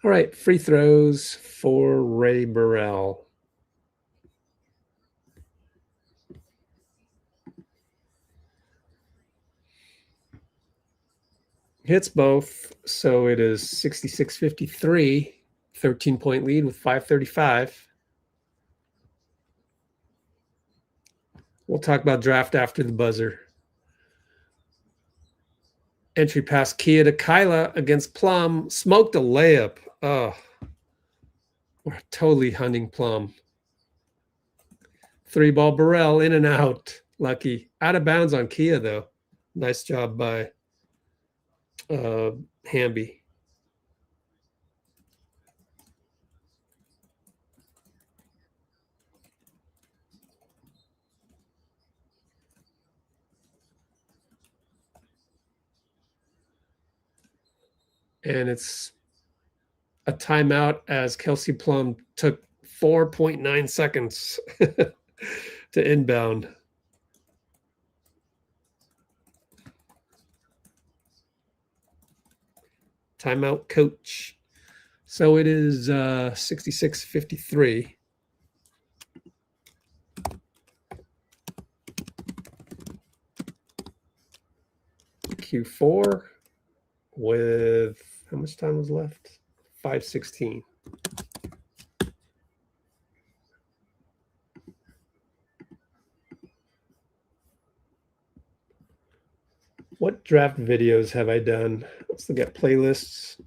All right, free throws for Ray Burrell. Hits both, so it is 66-53, 13-point lead with 5:35. We'll talk about draft after the buzzer. Entry pass Kia to Kyla against Plum. Smoked a layup. Oh, we're totally hunting Plum. 3-ball Burrell in and out. Lucky. Out of bounds on Kia, though. Nice job by Hamby. And it's a timeout as Kelsey Plum took 4.9 seconds to inbound. Timeout, coach. So it is 66-53. Q4 with how much time was left? 5:16. What draft videos have I done? Let's look at playlists.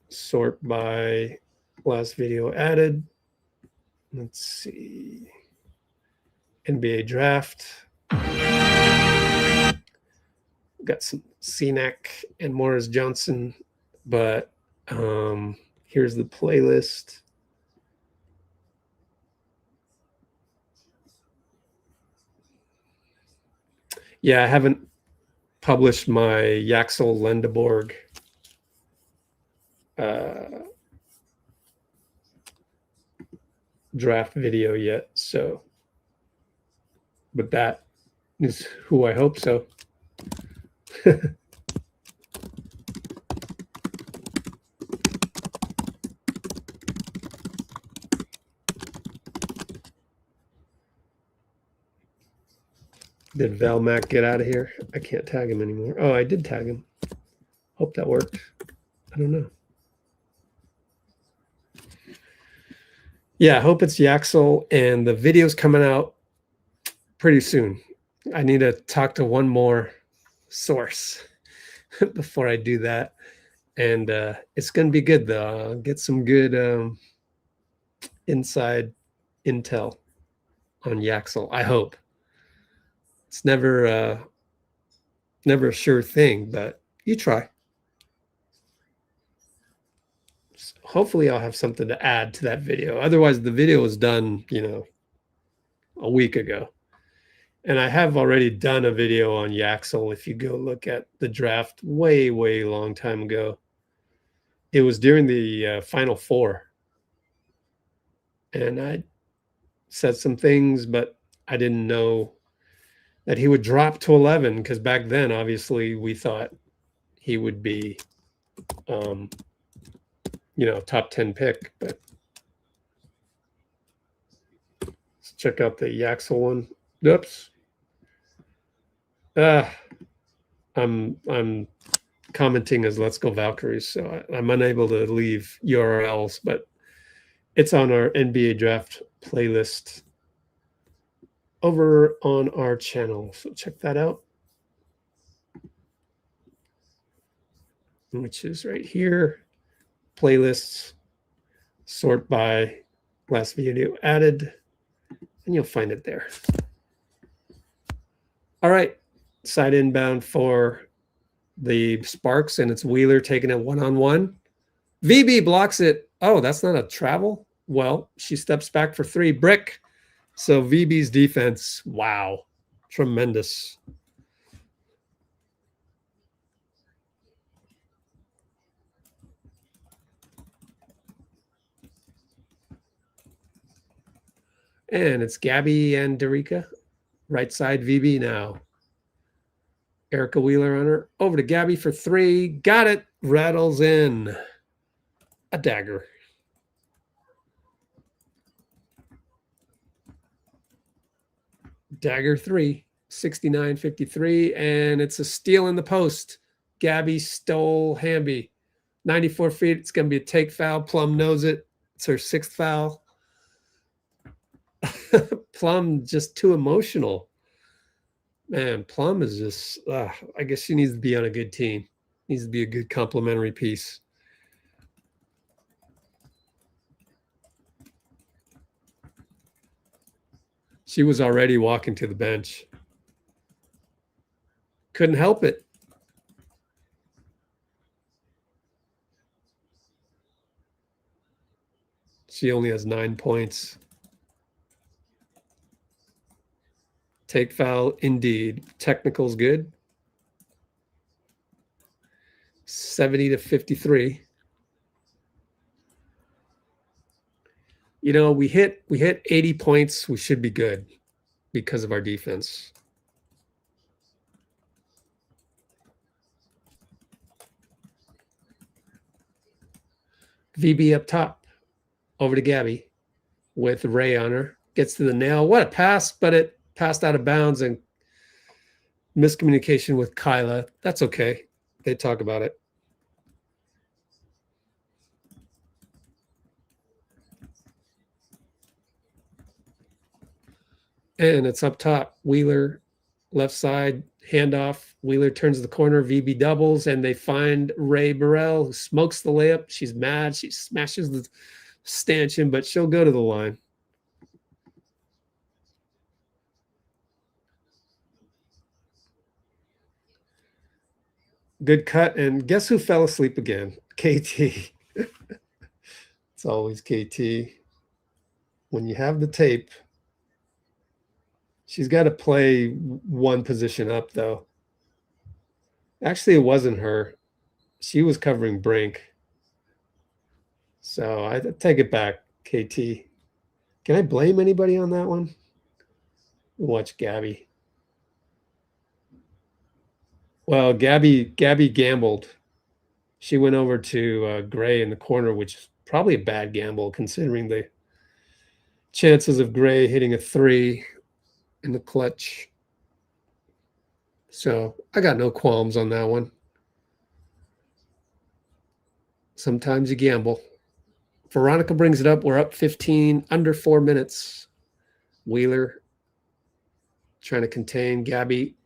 Sort by last video added. Let's see. NBA draft. Got some CNAC and Morris Johnson, but here's the playlist. Yeah, I haven't published my Yaxel Lendeborg draft video yet, so but that is who I hope so. Did Valmac get out of here? I can't tag him anymore. Oh, I did tag him. Hope that worked. I don't know. Yeah, I hope it's Yaxel, and the video's coming out pretty soon. I need to talk to one more source before I do that. And it's going to be good, though. I'll get some good inside intel on Yaxel, I hope. It's never a sure thing, but you try. Hopefully I'll have something to add to that video. Otherwise, the video was done, a week ago. And I have already done a video on Yaxel. If you go look at the draft way, way long time ago, it was during the Final Four. And I said some things, but I didn't know that he would drop to 11 because back then, obviously, we thought he would be, top 10 pick. But let's check out the Yaxel one. Oops. I'm commenting as Let's Go Valkyries, so I'm unable to leave URLs, but it's on our NBA draft playlist over on our channel. So check that out, which is right here. Playlists, sort by last video added, and you'll find it there. All right, side inbound for the Sparks, and it's Wheeler taking it one-on-one. VB blocks it. Oh, that's not a travel? Well, she steps back for three. Brick. So VB's defense, wow, tremendous. And it's Gabby and Derica. Right side VB now. Erica Wheeler on her. Over to Gabby for three. Got it. Rattles in. A dagger. Dagger 3. 69-53. And it's a steal in the post. Gabby stole Hamby. 94 feet. It's going to be a take foul. Plum knows it. It's her sixth foul. Plum just too emotional. Man, Plum is just, I guess she needs to be on a good team. Needs to be a good complementary piece. She was already walking to the bench. Couldn't help it. She only has 9 points. Take foul, indeed. Technical's good. 70-53. You know, we hit 80 points. We should be good because of our defense. VB up top. Over to Gabby with Ray on her. Gets to the nail. What a pass, but it passed out of bounds and miscommunication with Kyla. That's okay. They talk about it. And it's up top. Wheeler, left side, handoff. Wheeler turns the corner. VB doubles, and they find Ray Burrell, who smokes the layup. She's mad. She smashes the stanchion, but she'll go to the line. Good cut, and guess who fell asleep again? KT. It's always KT. When you have the tape, she's got to play one position up, though. Actually, it wasn't her. She was covering Brink. So I take it back, KT. Can I blame anybody on that one? Watch Gabby. Well, Gabby gambled. She went over to Gray in the corner, which is probably a bad gamble considering the chances of Gray hitting a three in the clutch. So I got no qualms on that one. Sometimes you gamble. Veronica brings it up. We're up 15, under 4 minutes. Wheeler trying to contain Gabby.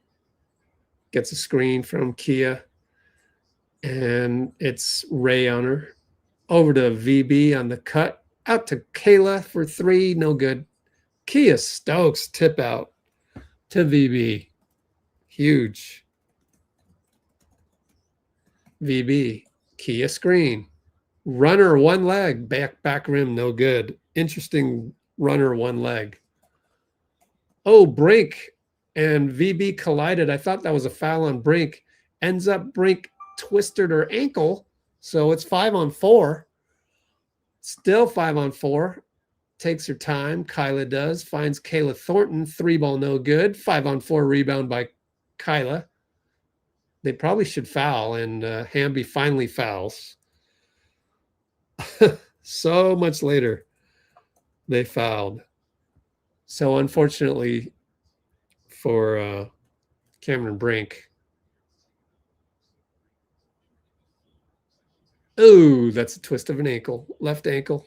Gets a screen from Kia. And it's Ray on her. Over to VB on the cut. Out to Kayla for three. No good. Kia Stokes tip out to VB. Huge. VB. Kia screen. Runner one leg. Back rim. No good. Interesting runner one leg. Oh, Brink and VB collided. I thought that was a foul on Brink. Ends up Brink twisted her ankle. So it's 5-on-4. Still 5-on-4. Takes her time. Kyla does. Finds Kayla Thornton. 3-ball no good. 5-on-4 rebound by Kyla. They probably should foul, and Hamby finally fouls. So much later, they fouled. So unfortunately for Cameron Brink. Oh, that's a twist of an ankle. Left ankle.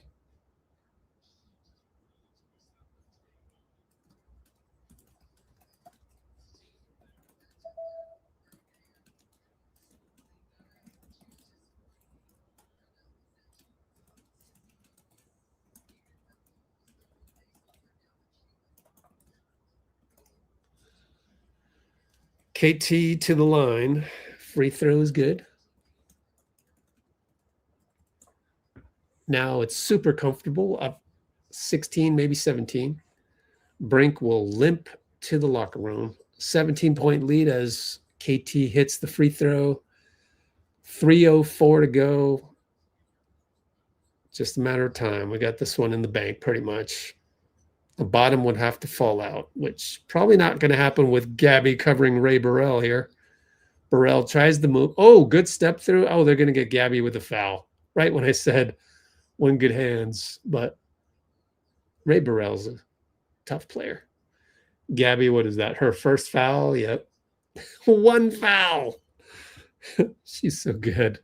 KT to the line. Free throw is good. Now it's super comfortable, up 16, maybe 17. Brink will limp to the locker room. 17-point lead as KT hits the free throw. 3:04 to go. Just a matter of time. We got this one in the bank pretty much. The bottom would have to fall out, which probably not going to happen with Gabby covering Ray Burrell here. Burrell tries to move. Oh, good step through. Oh, they're going to get Gabby with a foul. Right when I said one good hands, but Ray Burrell's a tough player. Gabby, what is that? Her first foul? Yep. One foul. She's so good.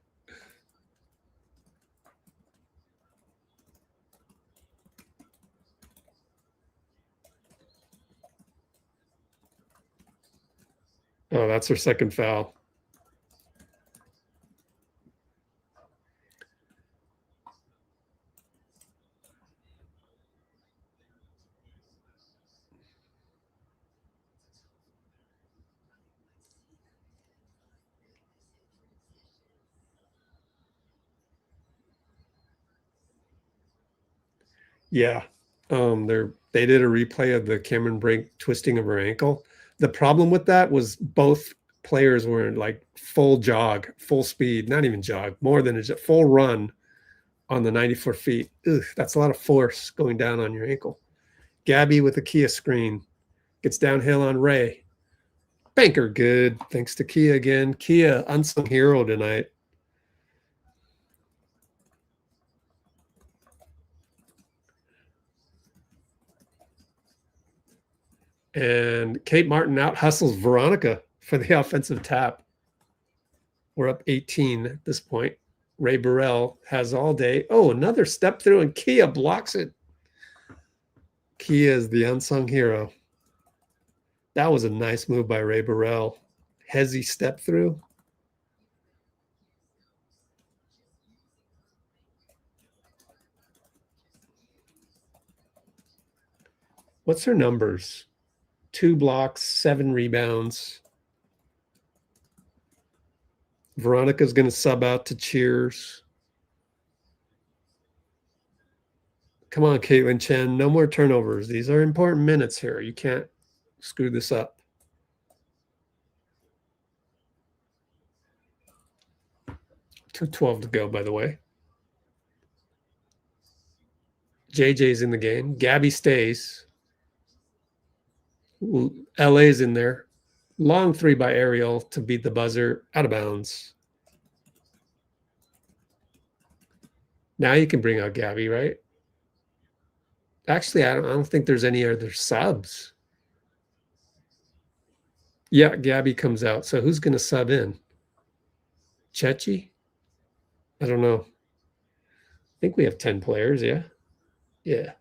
Oh, that's her second foul. Yeah. They did a replay of the Cameron Brink twisting of her ankle. The problem with that was both players were in like full jog, full speed, not even jog, more than a full run on the 94 feet. Ugh, that's a lot of force going down on your ankle. Gabby with a Kia screen gets downhill on Ray. Banker good, thanks to Kia again. Kia, unsung hero tonight. And Kate Martin out hustles Veronica for the offensive tap. We're up 18 at this point. Ray Burrell has all day. Oh, another step through, and Kia blocks it. Kia is the unsung hero. That was a nice move by Ray Burrell. Hezzy step through. What's her numbers? 2 blocks, 7 rebounds. Veronica's going to sub out to Cheers. Come on, Caitlin Chen. No more turnovers. These are important minutes here. You can't screw this up. $2:12 to go, by the way. JJ's in the game. Gabby stays. LA's in there. Long 3 by Ariel to beat the buzzer. Out of bounds. Now you can bring out Gabby, right? Actually, I don't think there's any other subs. Yeah, Gabby comes out. So who's going to sub in? Chechi? I don't know. I think we have 10 players, yeah? Yeah.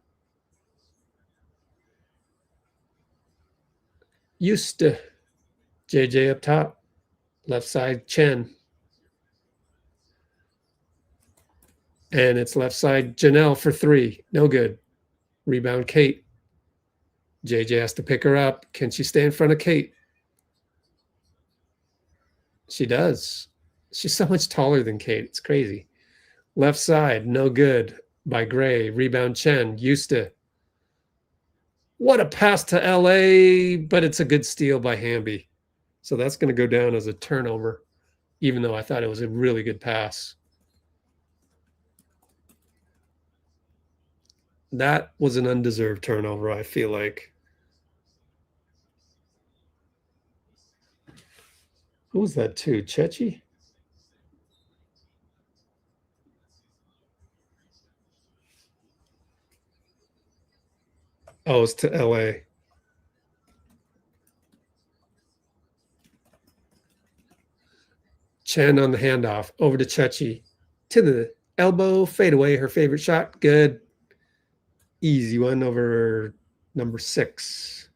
Juste JJ up top. Left side, Chen. And it's left side, Janelle for 3. No good. Rebound, Kate. JJ has to pick her up. Can she stay in front of Kate? She does. She's so much taller than Kate. It's crazy. Left side, no good by Gray. Rebound, Chen. Juste. What a pass to LA, but it's a good steal by Hamby. So that's going to go down as a turnover, even though I thought it was a really good pass. That was an undeserved turnover, I feel like. Who was that too? Chechi? Oh, it's to LA. Chen on the handoff over to Chechi. To the elbow, fade away, her favorite shot. Good. Easy one over number 6.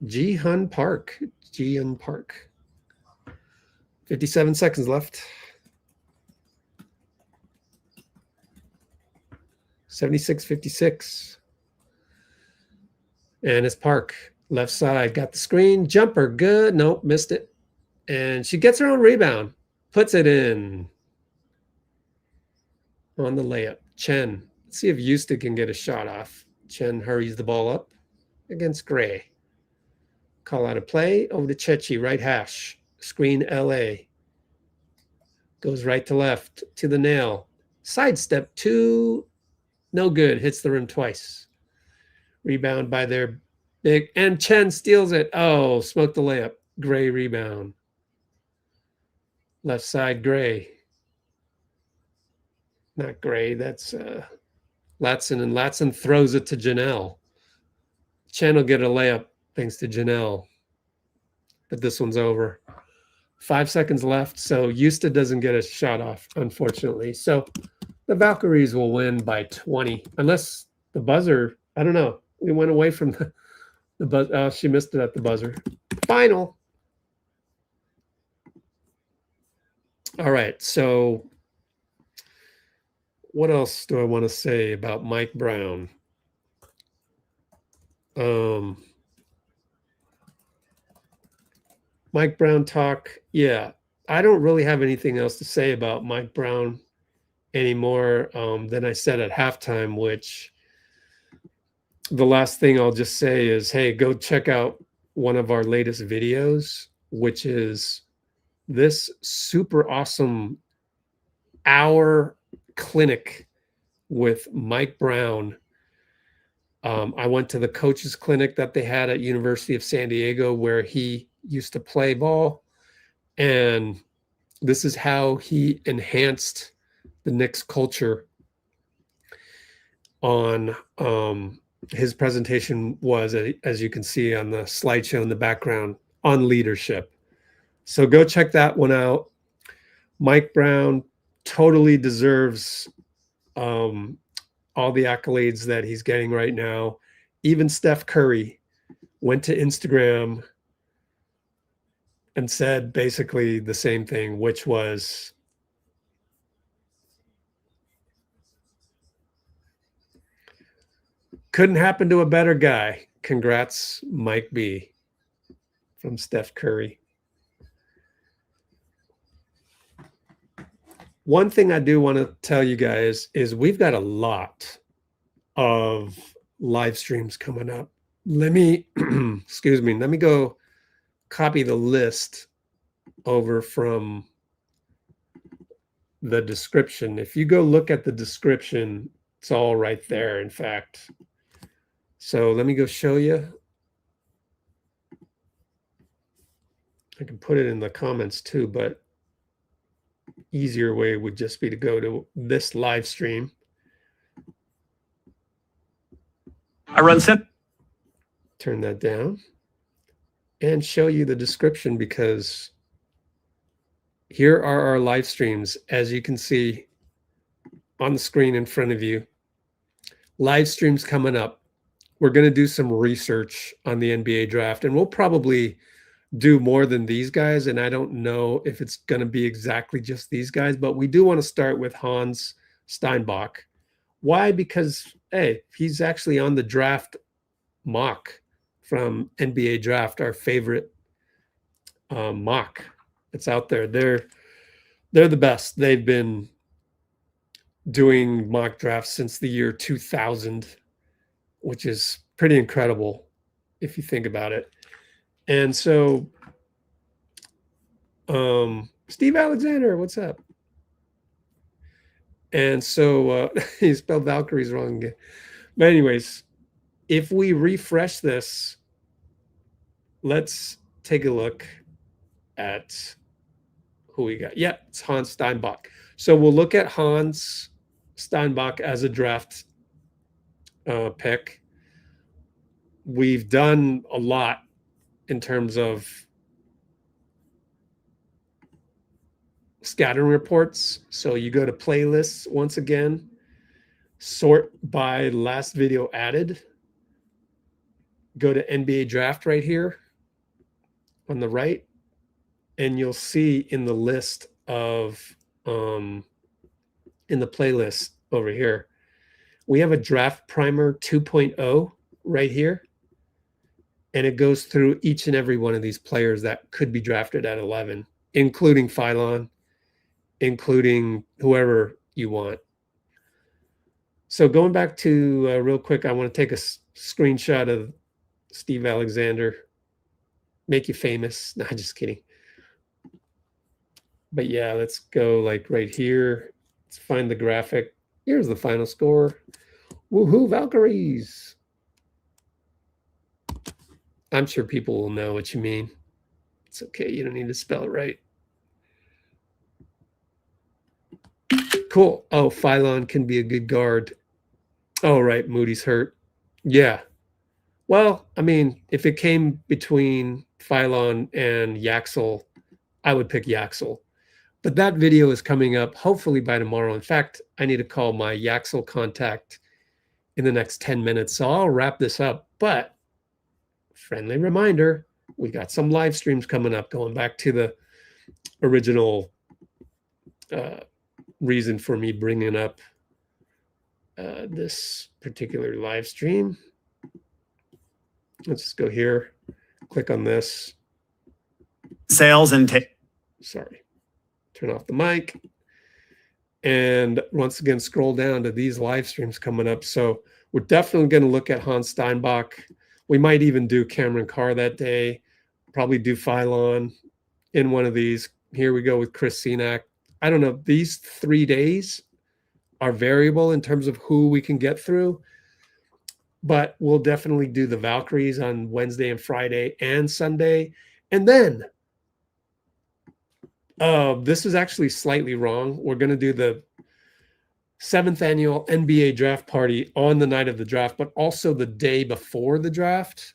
Ji-Hun Park. Ji-Hun Park. 57 seconds left. 76-56. And it's Park. Left side. Got the screen. Jumper. Good. Nope. Missed it. And she gets her own rebound. Puts it in. On the layup. Chen. Let's see if Juste can get a shot off. Chen hurries the ball up against Gray. Call out a play. Over to Chechi. Right hash. Screen LA. Goes right to left. To the nail. Sidestep 2. No good. Hits the rim twice. Rebound by their big. And Chen steals it. Oh, smoked the layup. Gray rebound. Left side, Gray. Not Gray. That's Latson. And Latson throws it to Janelle. Chen will get a layup thanks to Janelle. But this one's over. 5 seconds left. So Juste doesn't get a shot off, unfortunately. So the Valkyries will win by 20. Unless the buzzer, I don't know. We went away from the buzzer. She missed it at the buzzer. Final. All right. So what else do I want to say about Mike Brown? Mike Brown talk. Yeah, I don't really have anything else to say about Mike Brown anymore than I said at halftime, which the last thing I'll just say is, hey, go check out one of our latest videos, which is this super awesome hour clinic with Mike Brown. I went to the coaches clinic that they had at University of San Diego where he used to play ball. And this is how he enhanced the Knicks culture on his presentation was, as you can see on the slideshow in the background, on leadership. So go check that one out. Mike Brown totally deserves all the accolades that he's getting right now. Even Steph Curry went to Instagram and said basically the same thing, which was, couldn't happen to a better guy. Congrats, Mike B. From Steph Curry. One thing I do want to tell you guys is we've got a lot of live streams coming up. Let me, excuse me, let me go copy the list over from the description. If you go look at the description, it's all right there, in fact. So let me go show you. I can put it in the comments too, but easier way would just be to go to this live stream. I run set. Turn that down and show you the description, because here are our live streams, as you can see on the screen in front of you. Live streams coming up. We're going to do some research on the NBA draft, and we'll probably do more than these guys. And I don't know if it's going to be exactly just these guys, but we do want to start with Hans Steinbach. Why? Because, hey, he's actually on the draft mock from NBA Draft, our favorite mock that's out there. They're the best. They've been doing mock drafts since the year 2000, which is pretty incredible if you think about it. And so, Steve Alexander, what's up? And so he spelled Valkyries wrong again. But anyways, if we refresh this, let's take a look at who we got. Yeah, it's Hans Steinbach. So we'll look at Hans Steinbach as a draft pick. We've done a lot in terms of scattering reports. So you go to playlists once again, sort by last video added, go to NBA draft right here on the right, and you'll see in the list of in the playlist over here, we have a draft primer 2.0 right here, and it goes through each and every one of these players that could be drafted at 11, including Phylon, including whoever you want. So going back to real quick, I want to take a screenshot of Steve Alexander, make you famous. No, just kidding. But yeah, let's go like right here. Let's find the graphic. Here's the final score. Woohoo, Valkyries. I'm sure people will know what you mean. It's okay. You don't need to spell it right. Cool. Oh, Phylon can be a good guard. Oh, right. Moody's hurt. Yeah. Well, I mean, if it came between Phylon and Yaxel, I would pick Yaxel. But that video is coming up hopefully by tomorrow. In fact, I need to call my Yaxel contact in the next 10 minutes. So I'll wrap this up. But friendly reminder, we got some live streams coming up, going back to the original reason for me bringing up this particular live stream. Let's just go here, click on this. Sales and Sorry, turn off the mic. And once again, scroll down to these live streams coming up. So we're definitely going to look at Hans Steinbach. We might even do Cameron Carr that day, probably do Phylon in one of these. Here we go with Chris Senack. I don't know. These 3 days are variable in terms of who we can get through, but we'll definitely do the Valkyries on Wednesday and Friday and Sunday. And then this is actually slightly wrong. We're going to do the 7th annual NBA draft party on the night of the draft, but also the day before the draft.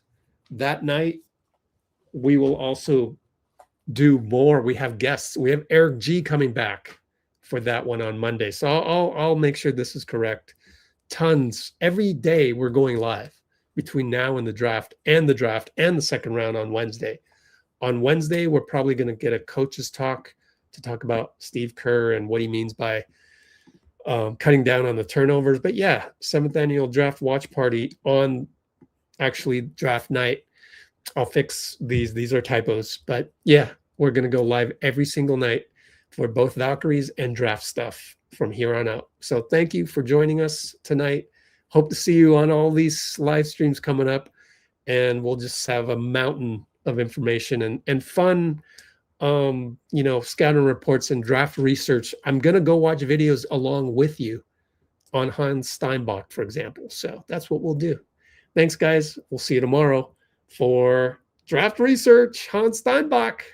That night, we will also do more. We have guests. We have Eric G coming back for that one on Monday. So I'll make sure this is correct. Tons. Every day we're going live between now and the draft and the second round on Wednesday. On Wednesday, we're probably going to get a coach's talk to talk about Steve Kerr and what he means by cutting down on the turnovers. But yeah, 7th annual draft watch party on actually draft night. I'll fix these. These are typos. But yeah, we're going to go live every single night for both Valkyries and draft stuff from here on out. So thank you for joining us tonight. Hope to see you on all these live streams coming up. And we'll just have a mountain of information and fun, scouting reports and draft research. I'm going to go watch videos along with you on Hans Steinbach, for example. So that's what we'll do. Thanks, guys. We'll see you tomorrow for draft research, Hans Steinbach.